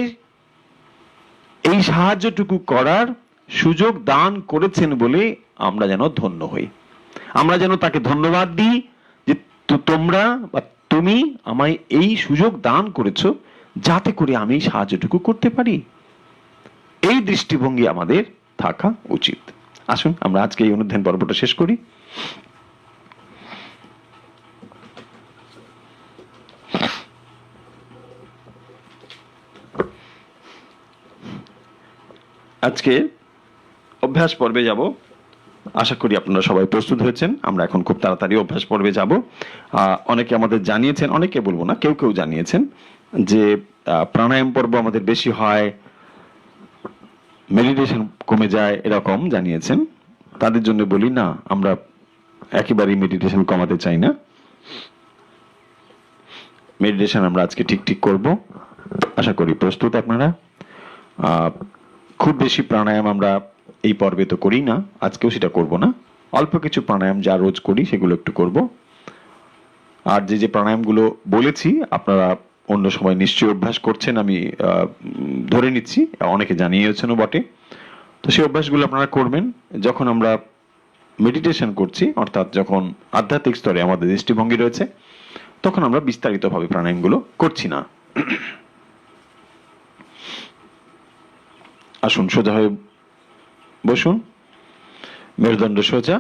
এই সাহায্যটুকু করার সুযোগ দান করেছেন বলে আমরা যেন ধন্য হই, আমরা যেন তাকে ধন্যবাদ দিই যে তোমরা বা তুমি আমায় এই সুযোগ দান করেছো যাতে করে আমি সাহায্যটুকু করতে পারি। এই দৃষ্টিভঙ্গি আমাদের থাকা উচিত। আসুন আমরা আজকে এই অনুধ্যান পর্বটা শেষ করি। আজকে অভ্যাস পর্বে যাব। আশা করি আপনারা সবাই প্রস্তুত হয়েছেন। আমরা এখন খুব তাড়াতাড়ি অভ্যাস পর্বে যাব। অনেকে আমাদের জানিয়েছেন, অনেকে বলবো না, কেউ কেউ জানিয়েছেন যে প্রাণায়াম পর্ব আমাদের বেশি হয়, মেডিটেশন কমে যায়, এরকম জানিয়েছেন। তাদের জন্য বলি না, আমরা একেবারেই মেডিটেশন কমাতে চাই না। মেডিটেশন আমরা আজকে ঠিক করব। আশা করি প্রস্তুত আপনারা। খুব বেশি প্রাণায়াম আমরা এই পর্বে তো করি না, আজকেও সেটা করব না। অল্প কিছু প্রাণায়াম যা রোজ করি সেগুলো একটু করব। আর যে প্রাণায়ামগুলো বলেছি আপনারা অন্য সময় নিশ্চয়ই অভ্যাস করছেন, আমি ধরে নিচ্ছি, অনেকে জানিয়েছেনও বটে। তো সেই অভ্যাসগুলো আপনারা করবেন। যখন আমরা মেডিটেশন করছি, অর্থাৎ যখন আধ্যাত্মিক স্তরে আমাদের দৃষ্টিভঙ্গি রয়েছে, তখন আমরা বিস্তারিতভাবে প্রাণায়ামগুলো করছি না। আসুন সোজা হয়ে বসুন, মেরুদণ্ড সোজা,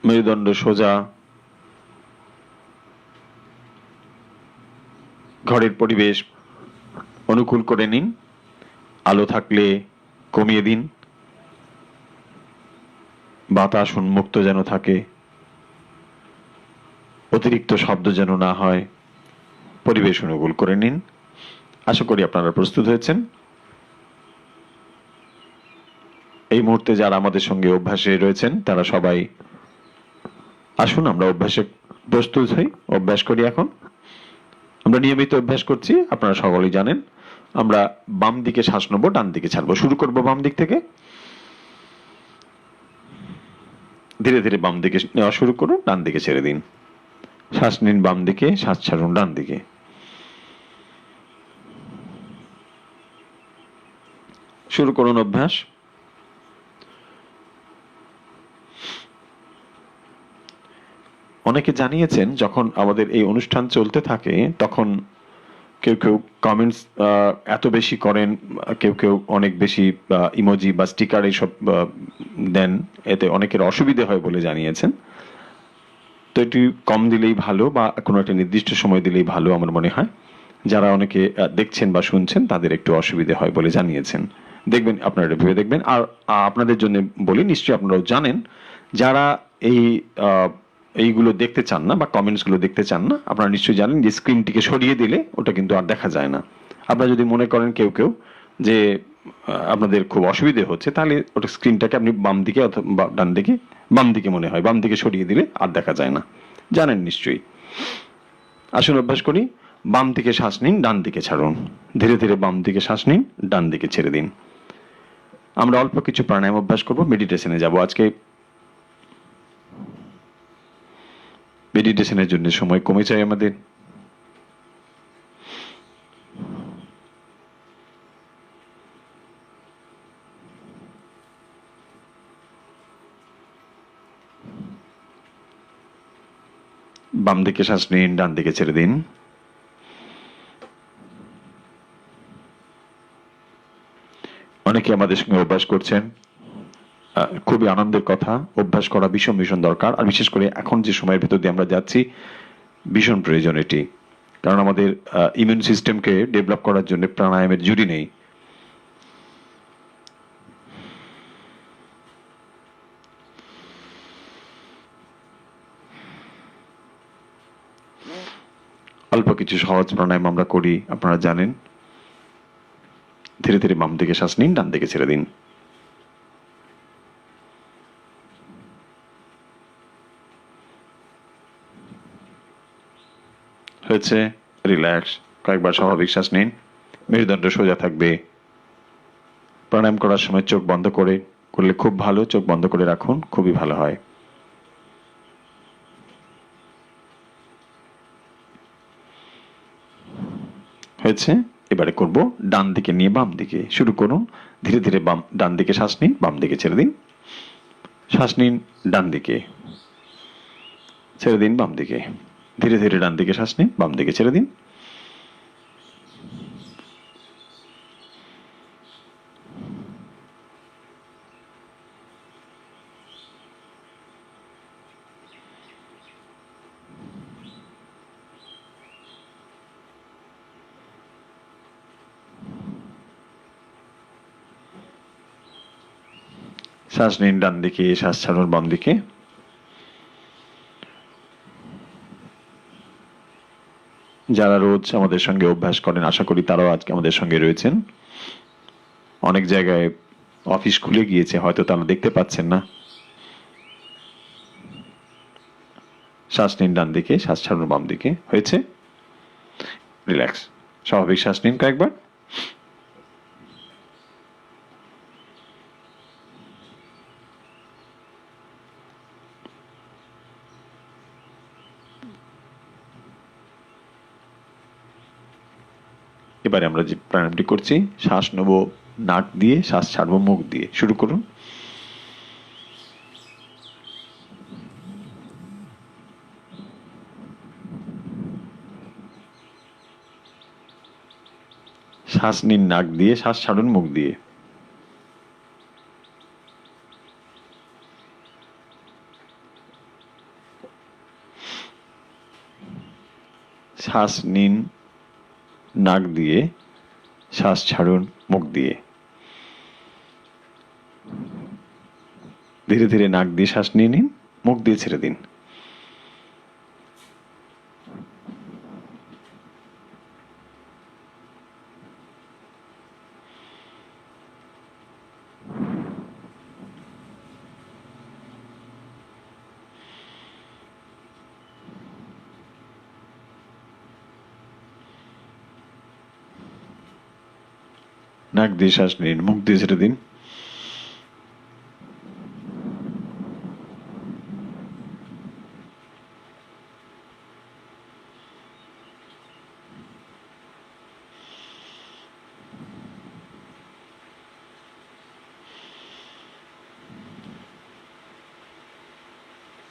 মেরুদণ্ড সোজা। ঘরের পরিবেশ অনুকূল করে নিন। আলো থাকলে কমিয়ে দিন, বাতাস উন্মুক্ত যেন থাকে, অতিরিক্ত শব্দ যেন না হয়, পরিবেশ অনুকূল করে নিন। আশা করি আপনারা প্রস্তুত হয়েছেন। এই মুহূর্তে যারা আমাদের সঙ্গে অভ্যাসে রয়েছেন তারা সবাই আসুন, আমরা অভ্যাসে প্রস্তুত হই, অভ্যাস করি। এখন আমরা নিয়মিত অভ্যাস করছি, আপনারা সকলেই জানেন। আমরা বাম দিকে শ্বাস নেবো, ডান দিকে ছাড়বো। শুরু করবো বাম দিক থেকে। ধীরে ধীরে বাম দিকে নেওয়া শুরু করুন, ডান দিকে ছেড়ে দিন। শ্বাস নিন বাম দিকে, শ্বাস ছাড়ুন ডান দিকে। শুরু করুন অভ্যাস। অনেকে জানিয়েছেন যখন আমাদের এই অনুষ্ঠান চলতে থাকে তখন কেউ কেউ কমেন্টস এত বেশি করেন, কেউ কেউ অনেক বেশি ইমোজি বা স্টিকার এইসব দেন, এতে অনেকের অসুবিধে হয় বলে জানিয়েছেন। তো এটি কম দিলেই ভালো, বা কোনো একটা নির্দিষ্ট সময় দিলেই ভালো আমার মনে হয়। যারা অনেকে দেখছেন বা শুনছেন তাদের একটু অসুবিধে হয় বলে জানিয়েছেন। দেখবেন, আপনারা এটা ভেবে দেখবেন। আর আপনাদের জন্য বলি, নিশ্চয়ই আপনারাও জানেন, যারা এই এইগুলো দেখতে চান না বা কমেন্টস গুলো দেখতে চান না, আপনারা নিশ্চয়ই জানেন যে স্ক্রিনটিকে সরিয়ে দিলে ওটা কিন্তু আর দেখা যায় না। আপনারা যদি মনে করেন কেউ কেউ যে আপনাদের খুব অসুবিধে হচ্ছে, তাহলে ওটা স্ক্রিনটাকে আপনি বাম দিকে অথবা ডান দিকে, বাম দিকে মনে হয়, বাম দিকে সরিয়ে দিলে আর দেখা যায় না, জানেন নিশ্চয়ই। আসুন অভ্যাস করি। বাম দিকে শ্বাস নিন, ডান দিকে ছাড়ুন। ধীরে ধীরে বাম দিকে শ্বাস নিন, ডান দিকে ছেড়ে দিন। আমরা অল্প কিছু প্রাণায়াম অভ্যাস করব, মেডিটেশনে যাব আজকে। মেডিটেশনের জন্য সময় কমে যায় আমাদের। বাম দিকে শ্বাস নিন, ডান দিকে ছেড়ে দিন। অনেকে আমাদের সঙ্গে অভ্যাস করছেন, খুবই আনন্দের কথা। অভ্যাস করা ভীষণ ভীষণ দরকার, আর বিশেষ করে এখন যে সময়ের ভেতর দিয়ে আমরা যাচ্ছি ভীষণ প্রয়োজন এটি। কারণ আমাদের ইমিউন সিস্টেমকে ডেভেলপ করার জন্য প্রাণায়ামের জুড়ি নেই। অল্প কিছু সহজ প্রাণায়াম আমরা করি, আপনারা জানেন। ধীরে ধীরে বাম দিকে শ্বাস নিন, ডান দিকে ছেড়ে দিন। হয়েছে, রিল্যাক্স। কয়েকবার স্বাভাবিক শ্বাস নিন। মেরুদণ্ড সোজা থাকবে। প্রাণায়াম করার সময় চোখ বন্ধ করলে খুব ভালো। চোখ বন্ধ করে রাখুন, খুবই ভালো হয়। হয়েছে, এবারে করব ডান দিকে নিয়ে বাম দিকে। শুরু করুন। ধীরে ধীরে ডান দিকে শ্বাস নিন, বাম দিকে ছেড়ে দিন। শ্বাস নিন ডান দিকে, ছেড়ে দিন বাম দিকে। ধীরে ধীরে ডান দিকে শ্বাস নিন, বাম দিকে ছেড়ে দিন। শ্বাস নিন ডান দিকে, শ্বাস ছাড়ুন বাম দিকে। যারা রোজ আমাদের সঙ্গে অভ্যাস করেন, আশা করি তারাও আজকে আমাদের সঙ্গে রয়েছেন। অনেক জায়গায় অফিস খুলে গিয়েছে, হয়তো তারা দেখতে পাচ্ছেন না। শ্বাস নিন ডান দিকে, শ্বাস ছাড়ুন বাম দিকে। হয়েছে, রিল্যাক্স। স্বাভাবিক শ্বাস নিন কয়েকবার। এবারে আমরা যে প্রাণায়ামটি করছি, শ্বাস নেব নাক দিয়ে, শ্বাস ছাড়বো মুখ দিয়ে। শুরু করুন। শ্বাস নিন নাক দিয়ে, শ্বাস ছাড়ুন মুখ দিয়ে। শ্বাস নিন নাক দিয়ে, শ্বাস ছাড়ুন মুখ দিয়ে। ধীরে ধীরে নাক দিয়ে শ্বাস নিয়ে নিন, মুখ দিয়ে ছেড়ে দিন। নাক দিয়ে শ্বাস নিন, মুখ দিয়ে ছেড়ে দিন।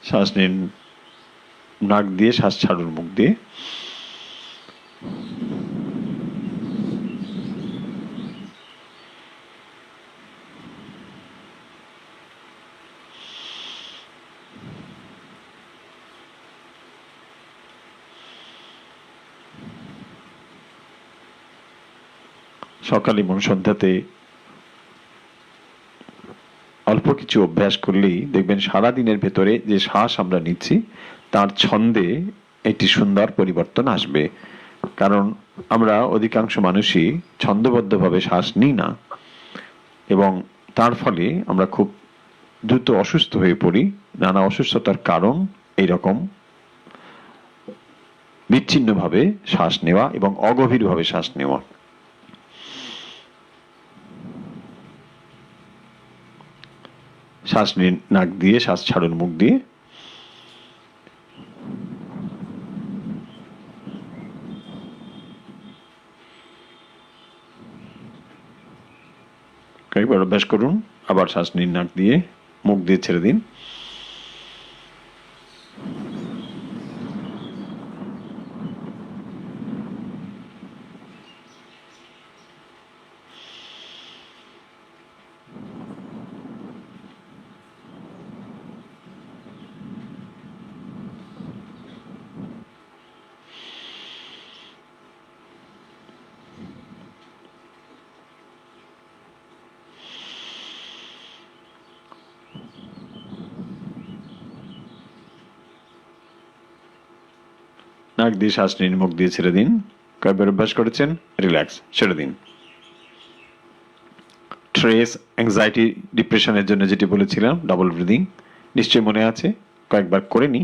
শ্বাস নিন নাক দিয়ে, শ্বাস ছাড়ুন মুখ দিয়ে। সকাল এবং সন্ধ্যাতে অল্প কিছু অভ্যাস করলেই দেখবেন সারাদিনের ভেতরে যে শ্বাস আমরা নিচ্ছি তার ছন্দে একটি সুন্দর পরিবর্তন আসবে। কারণ আমরা অধিকাংশ মানুষই ছন্দবদ্ধভাবে শ্বাস নিই না, এবং তার ফলে আমরা খুব দ্রুত অসুস্থ হয়ে পড়ি। নানা অসুস্থতার কারণ এইরকম বিচ্ছিন্নভাবে শ্বাস নেওয়া এবং অগভীরভাবে শ্বাস নেওয়া। শ্বাস নিন নাক দিয়ে, শ্বাস ছাড়ুন মুখ দিয়ে। কয়েকবার অভ্যাস করুন। আবার শ্বাস নিন নাক দিয়ে, মুখ দিয়ে ছেড়ে দিন। নাক দিয়ে শ্বাস নিন, মুখ দিয়ে ছেড়ে দিন। কয়েকবার অভ্যাস করেছেন, রিল্যাক্স, ছেড়ে দিন। স্ট্রেস, অ্যাংজাইটি, ডিপ্রেশনের জন্য যেটি বলেছিলাম ডাবল ব্রিদিং, নিশ্চয়ই মনে আছে। কয়েকবার করে নি,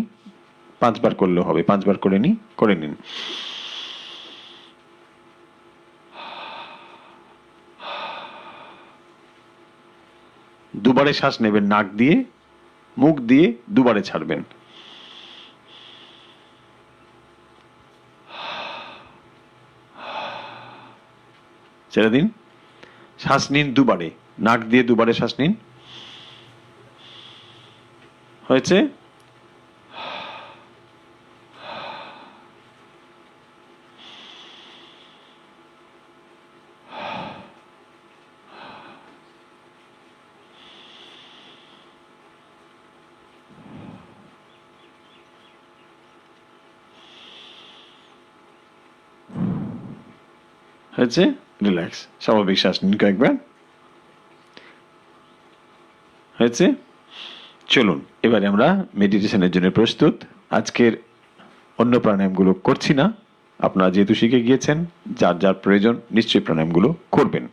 5 বার করলেও হবে। 5 বার করে নিন। দুবারে শ্বাস নেবেন নাক দিয়ে, মুখ দিয়ে দুবারে ছাড়বেন। ছেড়ে দিন। শ্বাস নিন দুবারে, নাক দিয়ে দুবারে শ্বাস নিন। হয়েছে? হয়েছে? রিল্যাক্স, স্বাভাবিক শ্বাস নিন কয়েকবার। হয়েছে? চলুন এবারে আমরা মেডিটেশনের জন্য প্রস্তুত। আজকের অন্য প্রাণায়ামগুলো করছি না। আপনারা যেহেতু শিখে গিয়েছেন, যার যার প্রয়োজন নিশ্চয়ই প্রাণায়ামগুলো করবেন।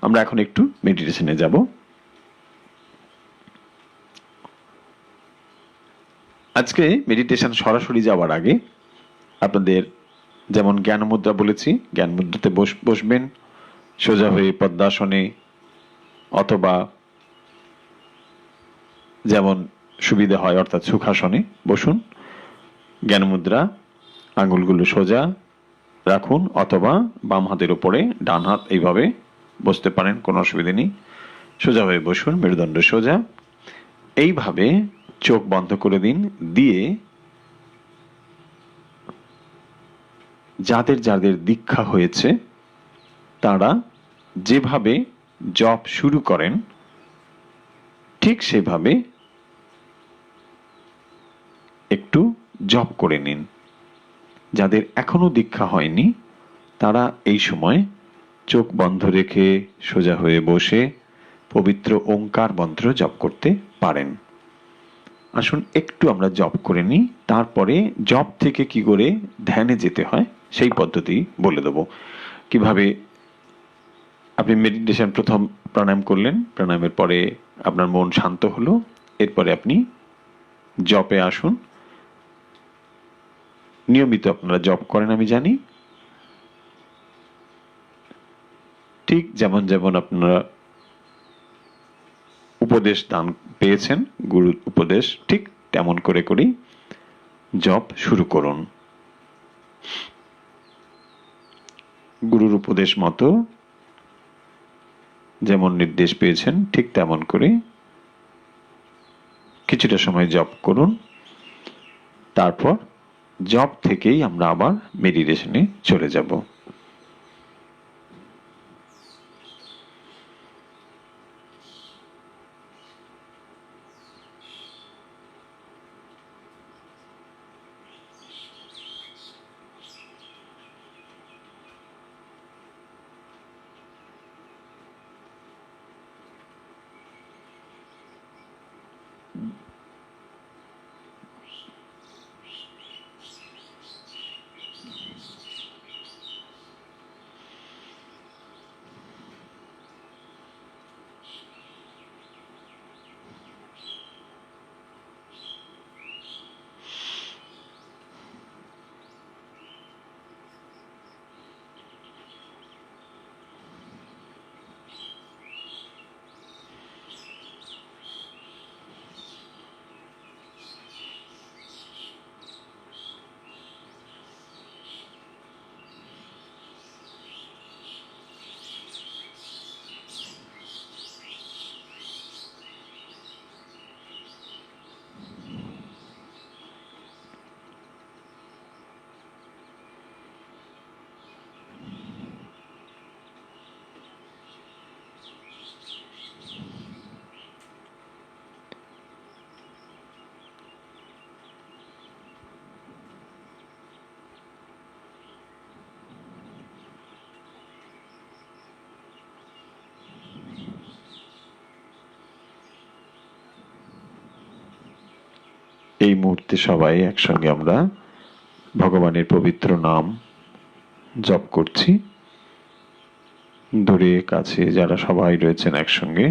আমরা এখন একটু মেডিটেশনে যাব। আজকে মেডিটেশন সরাসরি যাওয়ার আগে আপনাদের যেমন জ্ঞান মুদ্রা বলেছি, জ্ঞান মুদ্রাতে বসবেন সোজা হয়ে পদ্মাসনে, অথবা যেমন সুবিধা হয় অর্থাৎ সুখাসনে বসুন। জ্ঞান মুদ্রা, আঙ্গুলগুলো সোজা রাখুন, অথবা বাম হাতের উপরে ডান হাত এইভাবে বসতে পারেন, কোনো অসুবিধা নেই। সোজা হয়ে বসুন, মেরুদণ্ড সোজা। এইভাবে চোখ বন্ধ করে দিন। দিয়ে যাদের যাদের দীক্ষা হয়েছে তারা যেভাবে জপ শুরু করেন ঠিক সেভাবে একটু জপ করে নিন। যাদের এখনো দীক্ষা হয়নি তারা এই সময় চোখ বন্ধ রেখে সোজা হয়ে বসে পবিত্র ওঙ্কার মন্ত্র জপ করতে পারেন। আসুন একটু আমরা জপ করে নিই, তারপরে জপ থেকে কি করে ধ্যানে যেতে হয় সেই পদ্ধতি বলে দেব। কিভাবে আপনি মেডিটেশন প্রথম প্রাণায়াম করলেন, প্রাণায়ামের পরে আপনার মন শান্ত হলো, এরপরে আপনি জপে আসুন। নিয়মিত আপনারা জপ করেন আমি জানি। ঠিক যেমন যেমন আপনারা উপদেশ দান পেয়েছেন, গুরুর উপদেশ, ঠিক তেমন করে করেই জপ শুরু করুন। গুরুর উপদেশ মতো যেমন নির্দেশ পেয়েছেন ঠিক তেমন করে কিছুটা সময় জপ করুন। তারপর জপ থেকেই আমরা আবার মেডিটেশনে চলে যাব। এই মুহূর্তে সবাই একসঙ্গে আমরা ভগবানের পবিত্র নাম জপ করছি। দূরে কাছে যারা সবাই রয়েছেন একসঙ্গে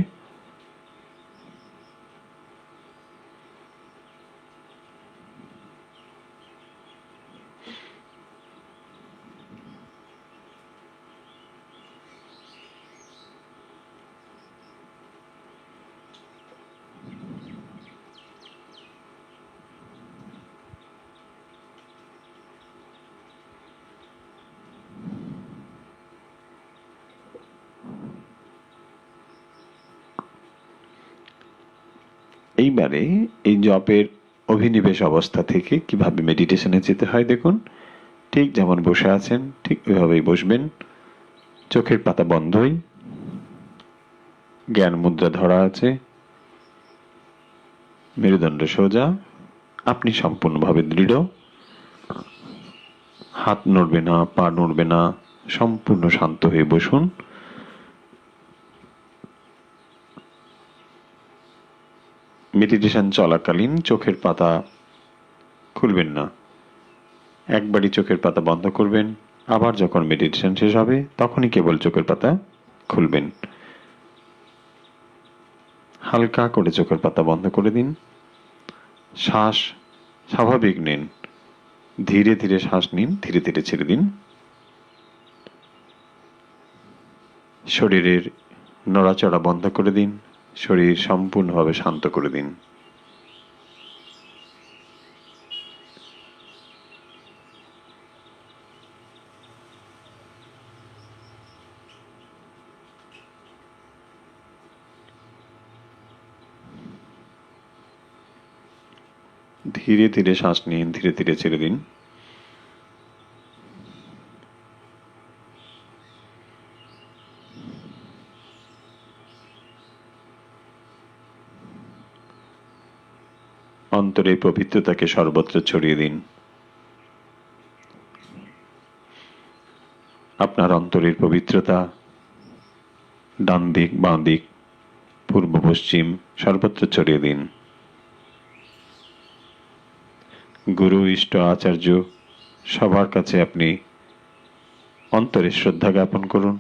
এইবারে এই জপের অভিনিবেশ অবস্থা থেকে কিভাবে মেডিটেশনে যেতে হয় দেখুন। ঠিক যেমন বসে আছেন ঠিক ওইভাবেই বসবেন, চোখের পাতা বন্ধই, জ্ঞান মুদ্রা ধরা আছে, মেরুদণ্ড সোজা, আপনি সম্পূর্ণভাবে দৃঢ়, হাত নড়বে না, পা নড়বে না, সম্পূর্ণ শান্ত হয়ে বসুন। মেডিটেশন চলাকালীন চোখের পাতা খুলবেন না, একবারই চোখের পাতা বন্ধ করবেন, আবার যখন মেডিটেশন শেষ হবে তখনই কেবল চোখের পাতা খুলবেন। হালকা করে চোখের পাতা বন্ধ করে দিন, শ্বাস স্বাভাবিক নিন, ধীরে ধীরে শ্বাস নিন, ধীরে ধীরে ছেড়ে দিন। শরীরের নড়াচড়া বন্ধ করে দিন, শরীর সম্পূর্ণভাবে শান্ত করে দিন। ধীরে ধীরে শ্বাস নিন, ধীরে ধীরে ছেড়ে দিন। অন্তরে পবিত্রতাকে সর্বত্র ছড়িয়ে দিন। আপনার অন্তরের পবিত্রতা ডান দিক, বাঁ দিক, পূর্ব পশ্চিম সর্বত্র ছড়িয়ে দিন। গুরু, ইষ্ট, আচার্য সবার কাছে আপনি অন্তরে শ্রদ্ধা জ্ঞাপন করুন।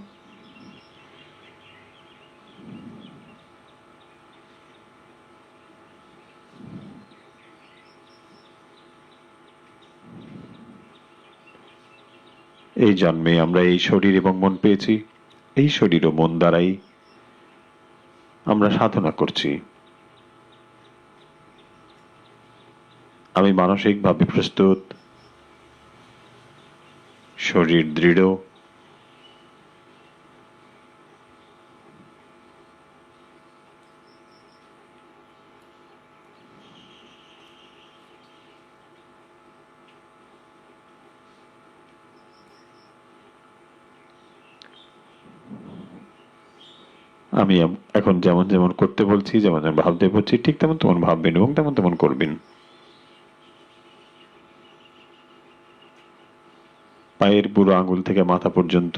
এই জন্মে আমরা এই শরীর এবং মন পেয়েছি, এই শরীর ও মন দ্বারাই আমরা সাধনা করছি। আমি মানসিকভাবে প্রস্তুত, শরীর দৃঢ়, আমি এখন যেমন যেমন করতে বলছি, যেমন যেমন ভাবতে বলছি, ঠিক তেমন তেমন ভাববেন এবং তেমন তেমন করবেন। পায়ের বুড়ো আঙুল থেকে মাথা পর্যন্ত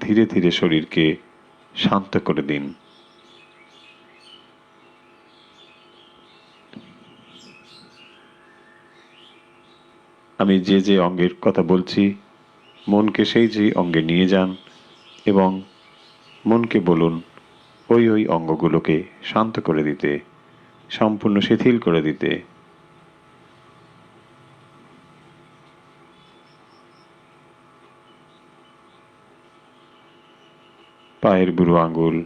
ধীরে ধীরে শরীরকে শান্ত করে দিন। আমি যে যে অঙ্গের কথা বলছি, মনকে সেই যে অঙ্গে নিয়ে যান এবং মনকে বলুন ওই ওই অঙ্গগুলোকে শান্ত করে দিতে, সম্পূর্ণ শিথিল করে দিতে। পায়ের বুড়ো আঙুল,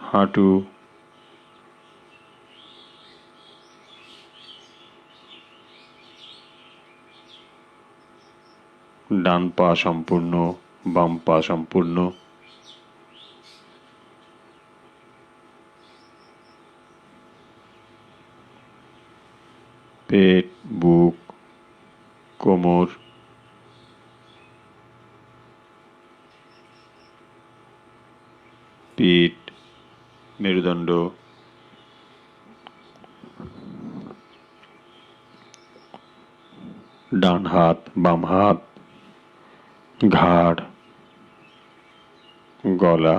হাঁটু, ডান পা সম্পূর্ণ, বাম পা সম্পূর্ণ, পেট, বুক, কোমর, পিঠ, মেরুদণ্ড, ডান হাত, বাম হাত, ঘাড়, গলা,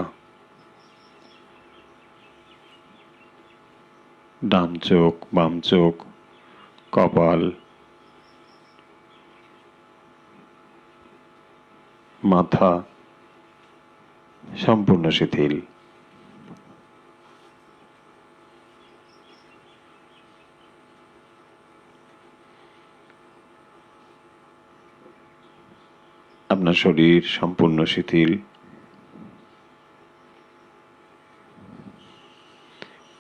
ডান চোখ, বাম চোখ, কপাল, মাথা সম্পূর্ণ শিথিল। আপনার শরীর সম্পূর্ণ শিথিল।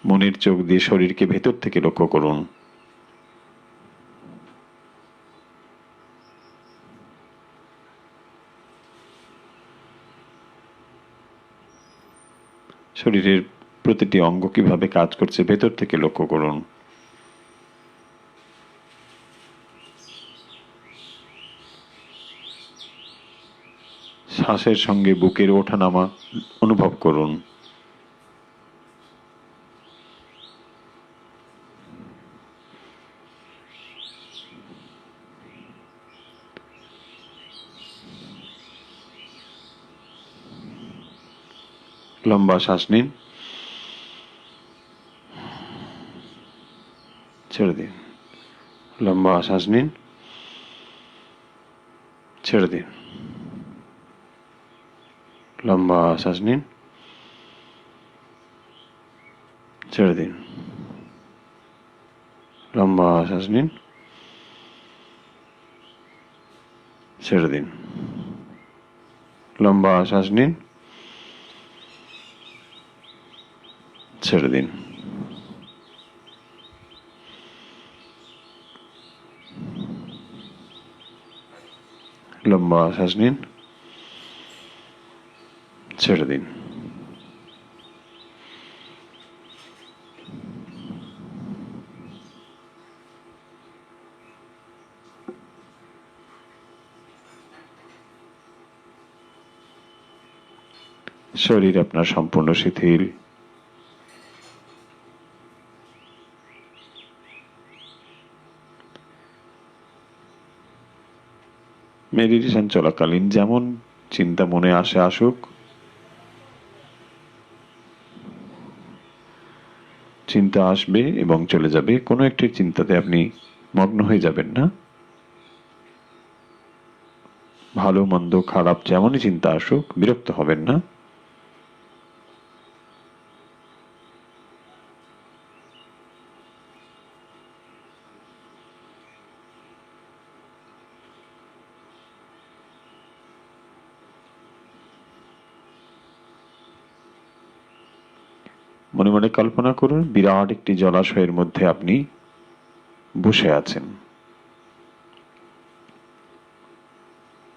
মনের চোখ দিয়ে শরীরকে ভেতর থেকে লক্ষ্য করুন। শরীরের প্রতিটি অঙ্গ কিভাবে কাজ করছে ভেতর থেকে লক্ষ্য করুন। শ্বাসের সঙ্গে বুকের ওঠানামা অনুভব করুন। লম্বা শ্বাস নিন, ছেড়ে দিন। লম্বা শ্বাস নিন, ছেড়ে দিন। লম্বা শ্বাস নিন, ছেড়ে দিন। লম্বা শ্বাস নিন, ছেড়ে দিন। লম্বা শ্বাস নিন, ছেড়ে দিন। লম্বা শ্বাস নিন, ছেড়ে দিন। শরীর আপনার সম্পূর্ণ শিথিল। মেডিটেশন চলাকালীন যেমন চিন্তা মনে আসে আসুক, চিন্তা আসবে এবং চলে যাবে, কোনো একটি চিন্তাতে আপনি মগ্ন হয়ে যাবেন না। ভালো মন্দ খারাপ যেমনই চিন্তা আসুক বিরক্ত হবেন না। মনে মনে কল্পনা করুন বিরাট একটি জলাশয়ের মধ্যে আপনি বসে আছেন।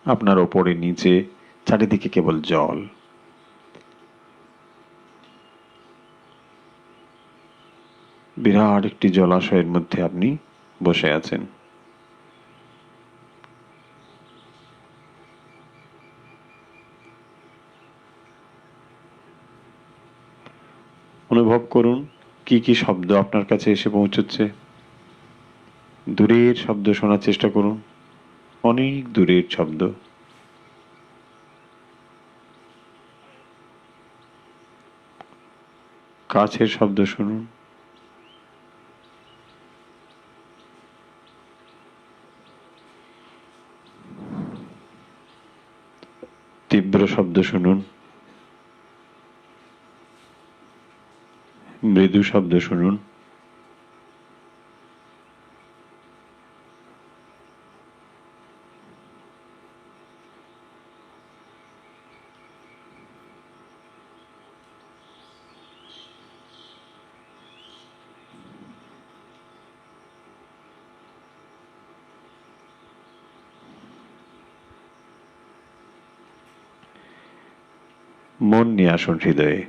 আপনার ওপরে নিচে চারিদিকে কেবল জল। বিরাট একটি জলাশয়ের মধ্যে আপনি বসে আছেন। অনুভব করুন কি কি শব্দ আপনার কাছে এসে পৌঁছচ্ছে। দূরের শব্দ শোনার চেষ্টা করুন, অনেক দূরের শব্দ। কাছের শব্দ শুনুন, তীব্র শব্দ শুনুন, মৃদু শব্দ শুনুন। মন নিয়ে আসুন হৃদয়ে।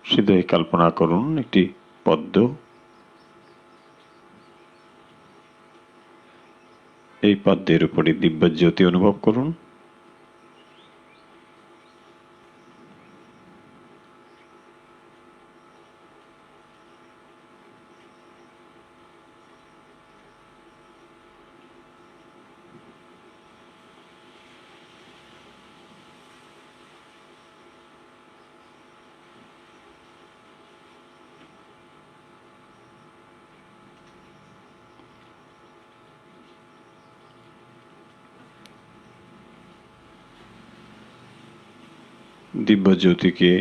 হৃদয়ে কল্পনা করুন একটি পদ্ম। এই পদ্মের উপরে দিব্যজ্যোতি অনুভব করুন। দিব্যজ্যোতিকে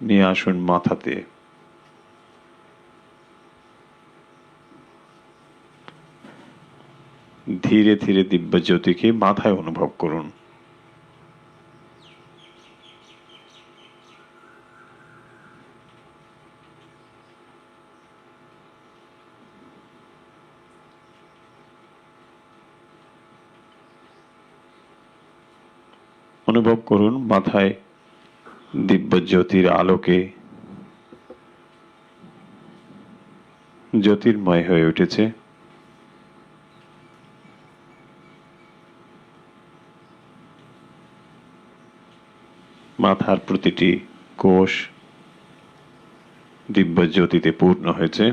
নিয়ে আসুন মাথাতে। ধীরে ধীরে দিব্যজ্যোতিকে মাথায় অনুভব করুন। অনুভব করুন মাথায় দিব্যজ্যোতির আলোকে জ্যোতির্ময় হয়ে উঠেছে। মাথার প্রতিটি কোষ দিব্যজ্যোতিতে পূর্ণ হয়েছে।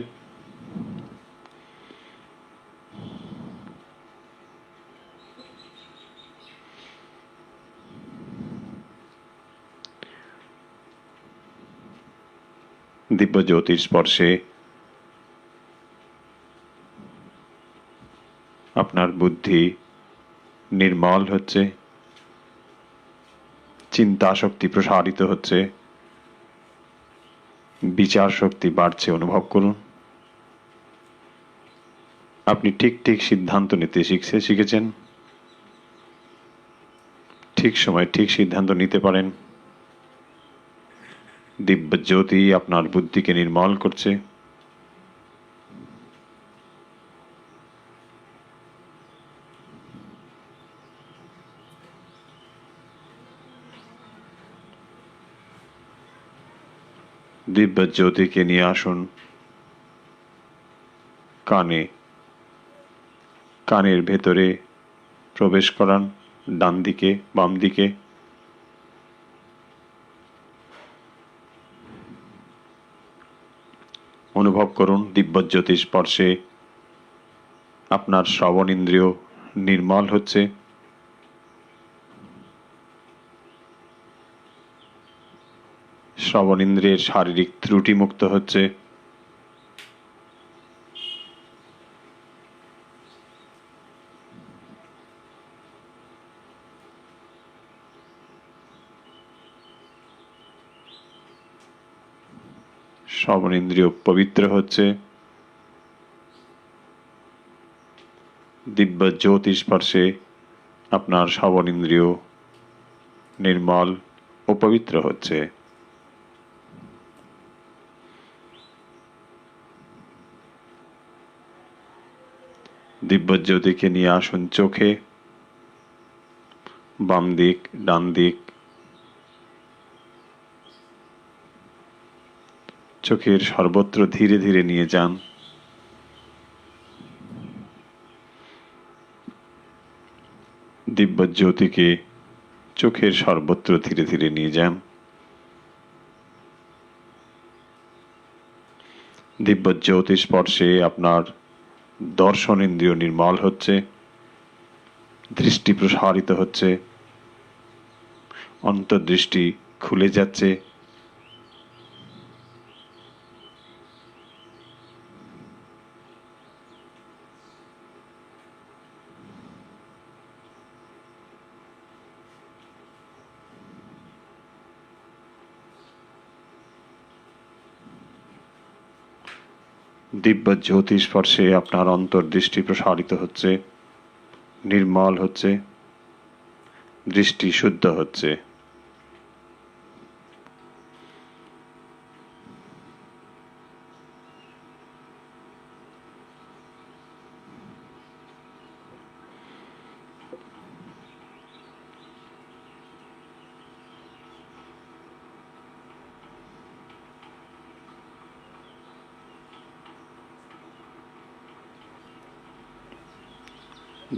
দিব্যজ্যোতির স্পর্শে আপনার বুদ্ধি নির্মল হচ্ছে, চিন্তা শক্তি প্রসারিত হচ্ছে, বিচার শক্তি বাড়ছে। অনুভব করুন আপনি ঠিক ঠিক সিদ্ধান্ত নিতে শিখেছেন, ঠিক সময় ঠিক সিদ্ধান্ত নিতে পারেন। দিব্যজ্যোতি আপনার বুদ্ধিকে নির্মল করছে। দিব্যজ্যোতিকে নিয়ে আসুন কানে। কানের ভেতরে প্রবেশ করান, ডান দিকে বাম দিকে। অনুভব করুন দিব্যজ্যোতির স্পর্শে আপনার শ্রবণ ইন্দ্রিয় নির্মল হচ্ছে। শ্রবণ ইন্দ্রিয়ের শারীরিক ত্রুটি মুক্ত হচ্ছে। শ্রবণেন্দ্রিয় পবিত্র হচ্ছে, দিব্য জ্যোতি স্পর্শে আপনার শ্রবণেন্দ্রিয় নির্মল ও পবিত্র হচ্ছে। দিব্য জ্যোতিকে নিয়ে আসুন চোখে, বাম দিক ডান দিক, চোখের সর্বত্র ধীরে ধীরে নিয়ে যান। দিব্য জ্যোতিকে চোখের সর্বত্র ধীরে ধীরে নিয়ে যান। দিব্য জ্যোতি স্পর্শে আপনার দর্শন ইন্দ্রিয় নির্মল হচ্ছে, দৃষ্টি প্রসারিত হচ্ছে, অন্তর্দৃষ্টি খুলে যাচ্ছে। দিব্য জ্যোতি স্পর্শে আপনার অন্তর্দৃষ্টি প্রসারিত হচ্ছে, নির্মল হচ্ছে, দৃষ্টি শুদ্ধ হচ্ছে।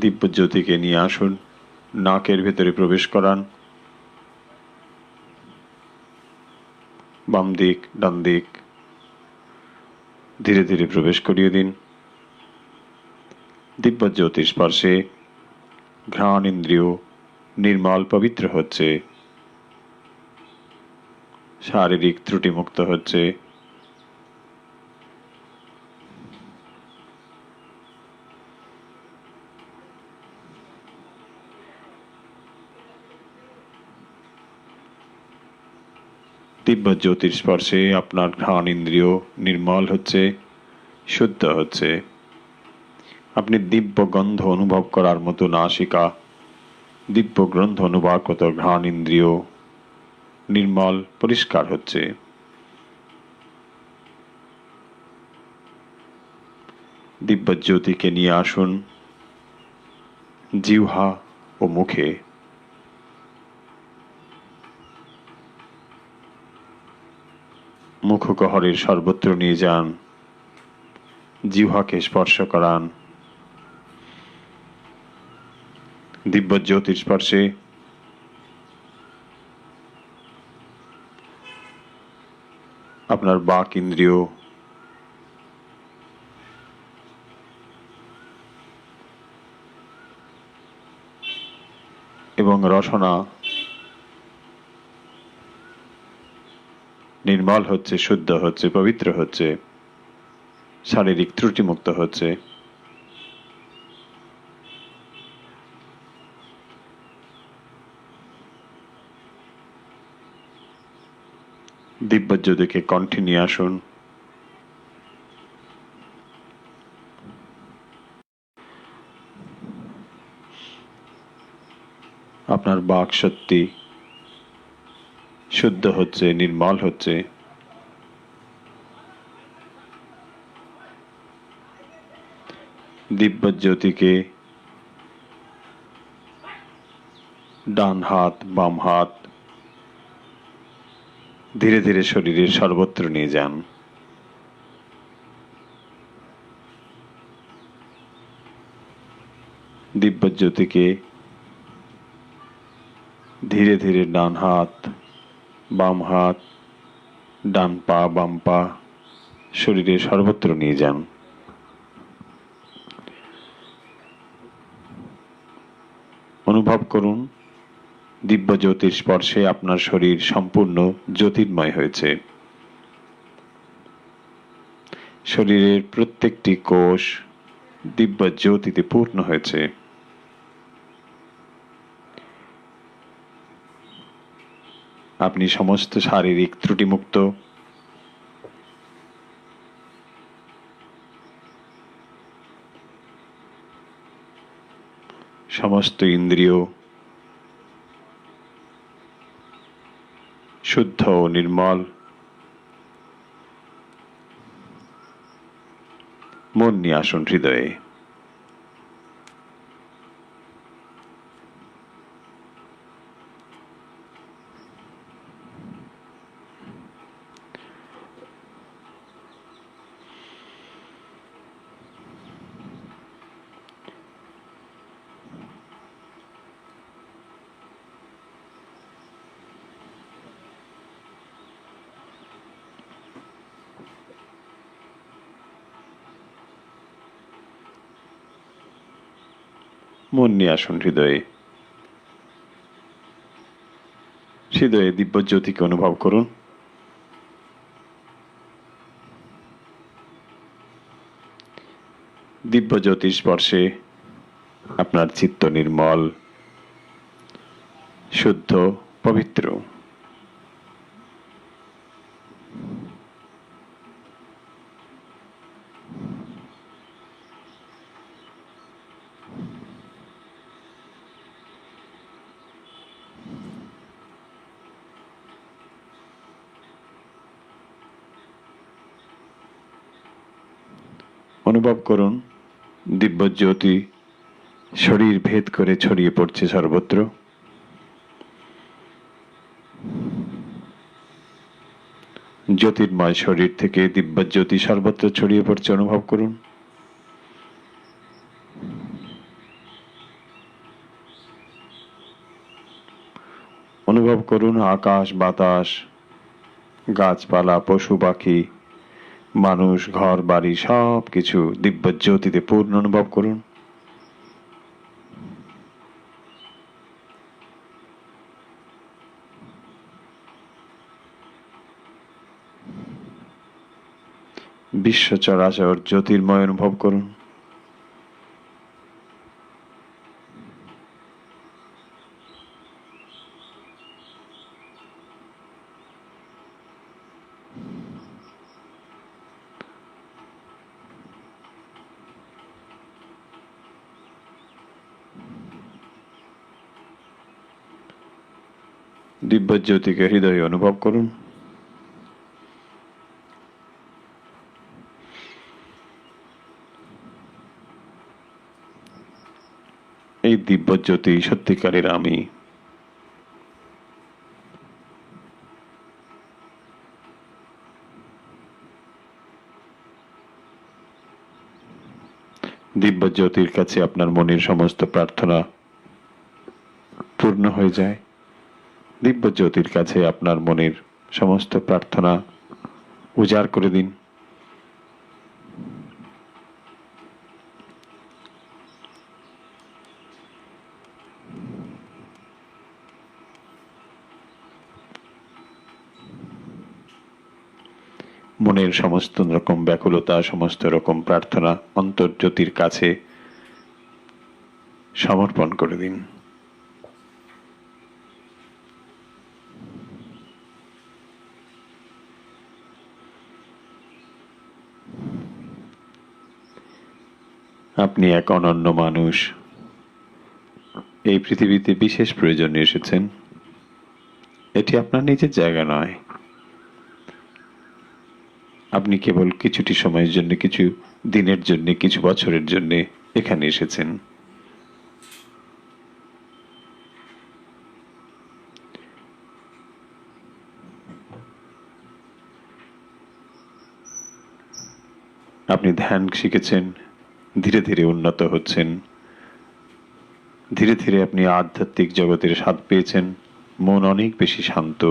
দিব্য জ্যোতিকে নিয়ে আসুন, নাকের ভেতরে প্রবেশ করান, বাম দিক ডান দিক ধীরে ধীরে প্রবেশ করিয়ে দিন। দিব্য জ্যোতি স্পর্শে ঘ্রাণ ইন্দ্রিয় নির্মল পবিত্র হচ্ছে, শারীরিক ত্রুটিমুক্ত হচ্ছে। দিব্য জ্যোতির স্পর্শে আপনার ঘ্রাণ ইন্দ্রিয় নির্মল হচ্ছে, শুদ্ধ হচ্ছে। আপনি দিব্য গন্ধ অনুভব করার মতো নাসিকা, দিব্য গ্রন্থ অনুভব কত ঘ্রাণ ইন্দ্রিয় নির্মল পরিষ্কার হচ্ছে। দিব্য জ্যোতিকে নিয়ে আসুন জিহ্বা ও মুখে, মুখগহ্বরের সর্বত্র নিয়ে যান, জিহ্বাকে স্পর্শ করান। দিব্য জ্যোতির স্পর্শে আপনার বাক ইন্দ্রিয় এবং রসনা নির্মল হচ্ছে, শুদ্ধ হচ্ছে, পবিত্র হচ্ছে, শারীরিক ত্রুটিমুক্ত হচ্ছে। দিব্য জ্যোতিকে কণ্ঠে নিয়ে আসুন, আপনার বাক শক্তি শুদ্ধ হচ্ছে, নির্মল হচ্ছে। দিব্য জ্যোতিকে ডান হাত বাম হাত ধীরে ধীরে শরীরের সর্বত্র নিয়ে যান। দিব্য জ্যোতিকে ধীরে ধীরে ডান হাত বাম হাত, ডান পা বাম পা শরীরের সর্বত্র নিয়ে যান। অনুভব করুন দিব্য জ্যোতির স্পর্শে আপনার শরীর সম্পূর্ণ জ্যোতির্ময় হয়েছে। শরীরের প্রত্যেকটি কোষ দিব্য জ্যোতিতে পূর্ণ হয়েছে। আপনি সমস্ত শারীরিক ত্রুটিমুক্ত, সমস্ত ইন্দ্রিয় শুদ্ধ ও নির্মল, মন নিয়ে আসুন হৃদয়ে। মন নিয়ে আসুন হৃদয়ে। হৃদয়ে দিব্যজ্যোতিকে অনুভব করুন। দিব্যজ্যোতির স্পর্শে আপনার চিত্ত নির্মল, শুদ্ধ, পবিত্র। অনুভব করুন দিব্যজ্যোতি শরীর ভেদ করে ছড়িয়ে পড়ছে সর্বত্র। জ্যোতির্ময় শরীর থেকে দিব্যজ্যোতি সর্বত্র ছড়িয়ে পড়ছে, অনুভব করুন। অনুভব করুন আকাশ, বাতাস, গাছপালা, পশু পাখি, মানুষ, ঘর বাড়ি সব কিছু দিব্যজ্যোতিতে পূর্ণ অনুভব করুন। বিশ্ব চরাচর জ্যোতির্ময় অনুভব করুন। দিব্যজ্যোতিকে হৃদয়ে অনুভব করুন। এই দিব্যজ্যোতি সত্যিকারের আমি। দিব্যজ্যোতির কাছে আপনার মনের সমস্ত প্রার্থনা পূর্ণ হয়ে যায়। দিব্যজ্যোতির কাছে আপনার মনের সমস্ত প্রার্থনা উজাড় করে দিন। মনের সমস্ত রকম ব্যাকুলতা, সমস্ত রকম প্রার্থনা অন্তর্জ্যোতির কাছে সমর্পণ করে দিন। আপনি এক অনন্য মানুষ। এই পৃথিবীতে বিশেষ প্রয়োজনে এসেছেন। এটি আপনার নিজের জায়গা নয়। আপনি কেবল কিছুটি সময়ের জন্য, কিছু দিনের জন্য, কিছু বছরের জন্য এখানে এসেছেন। আপনি ধ্যান শিখেছেন, ধীরে ধীরে উন্নত হচ্ছেন। ধীরে ধীরে আপনি আধ্যাত্মিক জগতের স্বাদ পেয়েছেন। মন অনেক বেশি শান্ত,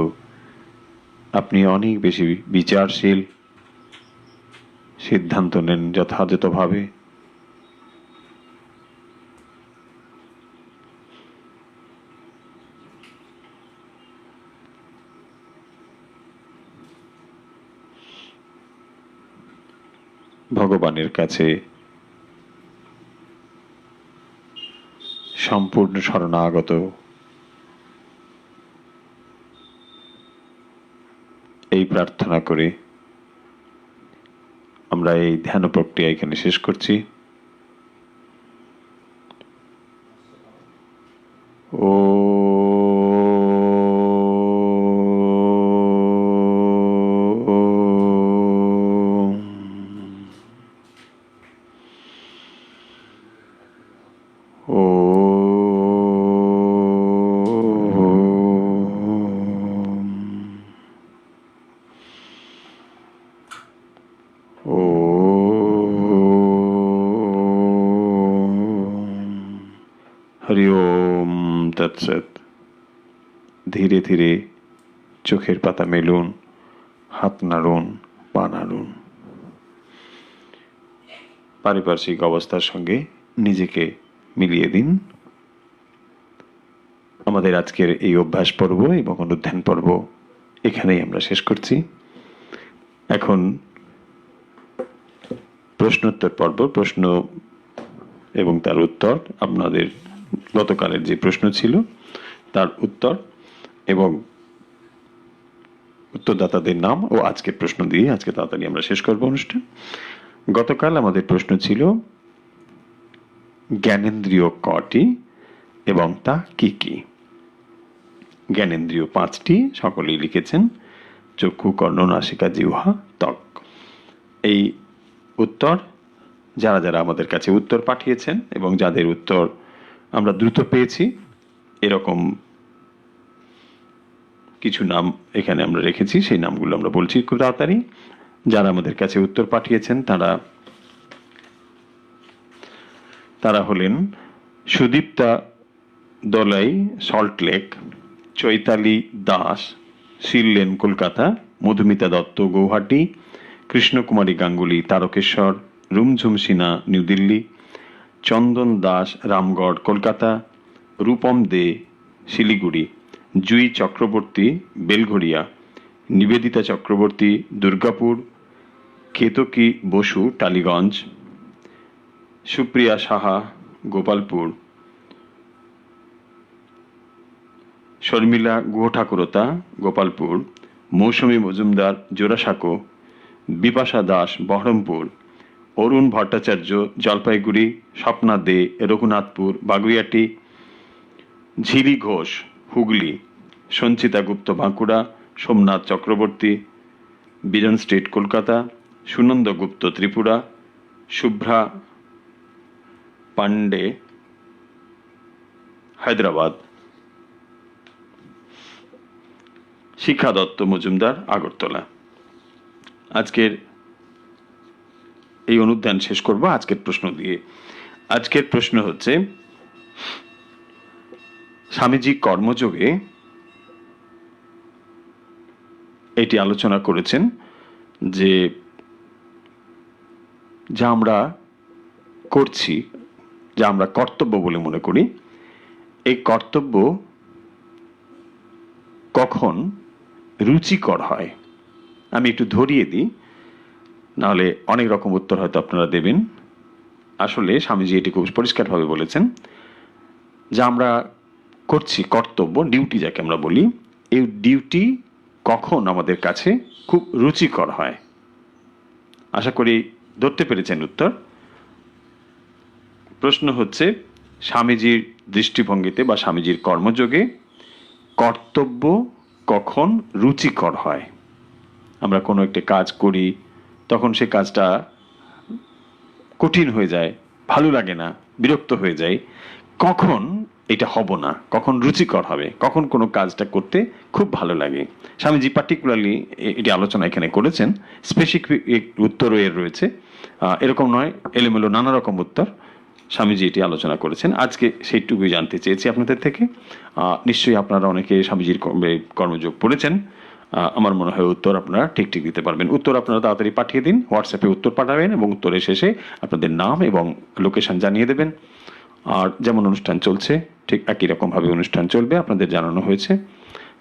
আপনি অনেক বেশি বিচারশীল, সিদ্ধান্ত নেন যথাযথভাবে। ভগবানের কাছে সম্পূর্ণ শরণাগত এই প্রার্থনা করে আমরা এই ধ্যান প্রক্রিয়া এখানে শেষ করছি। ও হরি ওম তৎসৎ। ধীরে ধীরে চোখের পাতা মেলুন, হাত নাড়ুন, পা নাড়ুন। পারিপার্শ্বিক অবস্থার সঙ্গে নিজেকে মিলিয়ে দিন। আমাদের আজকের এই অভ্যাস পর্ব এবং অনুধ্যান পর্ব এখানেই আমরা শেষ করছি। এখন প্রশ্নোত্তর পর্ব, প্রশ্ন এবং তার উত্তর, আপনাদের গতকালের যে প্রশ্ন ছিল তার উত্তর এবং উত্তরদাতাদের নাম ও আজকের প্রশ্ন দিয়ে আজকে তাড়াতাড়ি আমরা শেষ করব অনুষ্ঠান। গতকাল আমাদের প্রশ্ন ছিল জ্ঞানেন্দ্রিয় কটি এবং তা কি কি। জ্ঞানেন্দ্রিয় 5টি, সকলেই লিখেছেন, চক্ষু, কর্ণ, নাসিকা, জিহ্বা, ত্বক। এই উত্তর যারা যারা আমাদের কাছে উত্তর পাঠিয়েছেন এবং যাদের উত্তর আমরা দ্রুত পেয়েছি, এরকম কিছু নাম এখানে আমরা রেখেছি, সেই নামগুলো আমরা বলছি খুব তাড়াতাড়ি। যারা আমাদের কাছে উত্তর পাঠিয়েছেন তারা হলেন সুদীপ্তা দলাই, সল্ট লেক; চৈতালি দাস, শিললেন, কলকাতা; মধুমিতা দত্ত, গৌহাটি; কৃষ্ণকুমারী গাঙ্গুলি, তারকেশ্বর; রুমঝুম সিনহা, নিউ দিল্লি; চন্দন দাস, রামগড়, কলকাতা; রূপম দে, শিলিগুড়ি; জুই চক্রবর্তী, বেলঘড়িয়া; নিবেদিতা চক্রবর্তী, দুর্গাপুর; কেতকী বসু, টালিগঞ্জ; সুপ্রিয়া সাহা, গোপালপুর; শর্মিলা গুহঠাকুরতা, গোপালপুর; মৌসুমী মজুমদার, জোড়াসাঁকো; বিপাশা দাস, বহরমপুর; অরুণ ভট্টাচার্য, জলপাইগুড়ি; স্বপ্না দে, রঘুনাথপুর, বাগুইয়াটি; ঝিলি ঘোষ, হুগলি; সঞ্চিতা গুপ্ত, বাঁকুড়া; সোমনাথ চক্রবর্তী, বিজন স্ট্রিট, কলকাতা; সুনন্দ গুপ্ত, ত্রিপুরা; শুভ্রা পান্ডে, হায়দ্রাবাদ; শিখা দত্ত মজুমদার, আগরতলা। আজকের এই অনুধ্যান শেষ করব আজকের প্রশ্ন দিয়ে। আজকের প্রশ্ন হচ্ছে, স্বামীজি কর্মযোগে এটি আলোচনা করেছেন যে যা আমরা করছি, যা আমরা কর্তব্য বলে মনে করি, এই কর্তব্য কখন রুচিকর হয়। আমি একটু ধরিয়ে দিই, নাহলে অনেক রকম উত্তর হয়তো আপনারা দেবেন। আসলে স্বামীজি এটি খুব পরিষ্কারভাবে বলেছেন, যা আমরা করছি কর্তব্য, ডিউটি যাকে আমরা বলি, এই ডিউটি কখন আমাদের কাছে খুব রুচিকর হয়। আশা করি ধরতে পেরেছেন উত্তর। প্রশ্ন হচ্ছে, স্বামীজির দৃষ্টিভঙ্গিতে বা স্বামীজির কর্মযোগে কর্তব্য কখন রুচিকর হয়। আমরা কোনো একটা কাজ করি, তখন সে কাজটা কঠিন হয়ে যায়, ভালো লাগে না, বিরক্ত হয়ে যায়। কখন এটা হব না, কখন রুচিকর হবে, কখন কোনো কাজটা করতে খুব ভালো লাগে। স্বামীজি পার্টিকুলারলি এটি আলোচনা এখানে করেছেন। স্পেসিফিক উত্তরও এর রয়েছে, এরকম নয় এলোমেলো নানা রকম উত্তর। স্বামীজি এটি আলোচনা করেছেন। আজকে সেইটুকুই জানতে চেয়েছি আপনাদের থেকে। নিশ্চয়ই আপনারা অনেকে স্বামীজির কর্মযোগ পড়েছেন। আমার মনে হয় উত্তর আপনারা ঠিক ঠিক দিতে পারবেন। উত্তর আপনারা তাড়াতাড়ি পাঠিয়ে দিন, হোয়াটসঅ্যাপে উত্তর পাঠাবেন এবং উত্তরের শেষে আপনাদের নাম এবং লোকেশন জানিয়ে দেবেন। আর যেমন অনুষ্ঠান চলছে ঠিক একই রকমভাবে অনুষ্ঠান চলবে, আপনাদের জানানো হয়েছে।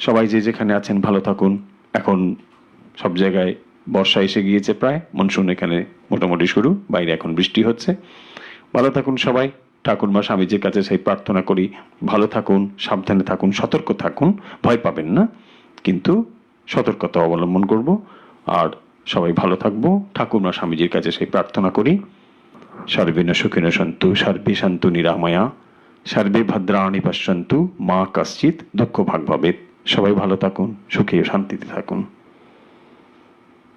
সবাই যে যেখানে আছেন ভালো থাকুন। এখন সব জায়গায় বর্ষা এসে গিয়েছে, প্রায় মনসুন এখানে মোটামুটি শুরু, বাইরে এখন বৃষ্টি হচ্ছে। ভালো থাকুন সবাই। ঠাকুরমা স্বামীজির কাছে সেই প্রার্থনা করি, ভালো থাকুন, সাবধানে থাকুন, সতর্ক থাকুন, ভয় পাবেন না, কিন্তু সতর্কতা অবলম্বন করব। আর সবাই ভালো থাকবো, ঠাকুরমা স্বামীজির কাছে সেই প্রার্থনা করি। সর্বেন সুখিনো সন্তু, সর্বে সন্তু নিরাময়া, সর্বে ভদ্রাণি পশ্যন্তু মা কশ্চিৎ দুঃখ ভাগ ভবেৎ। সবাই ভালো থাকুন, সুখে ও শান্তিতে থাকুন।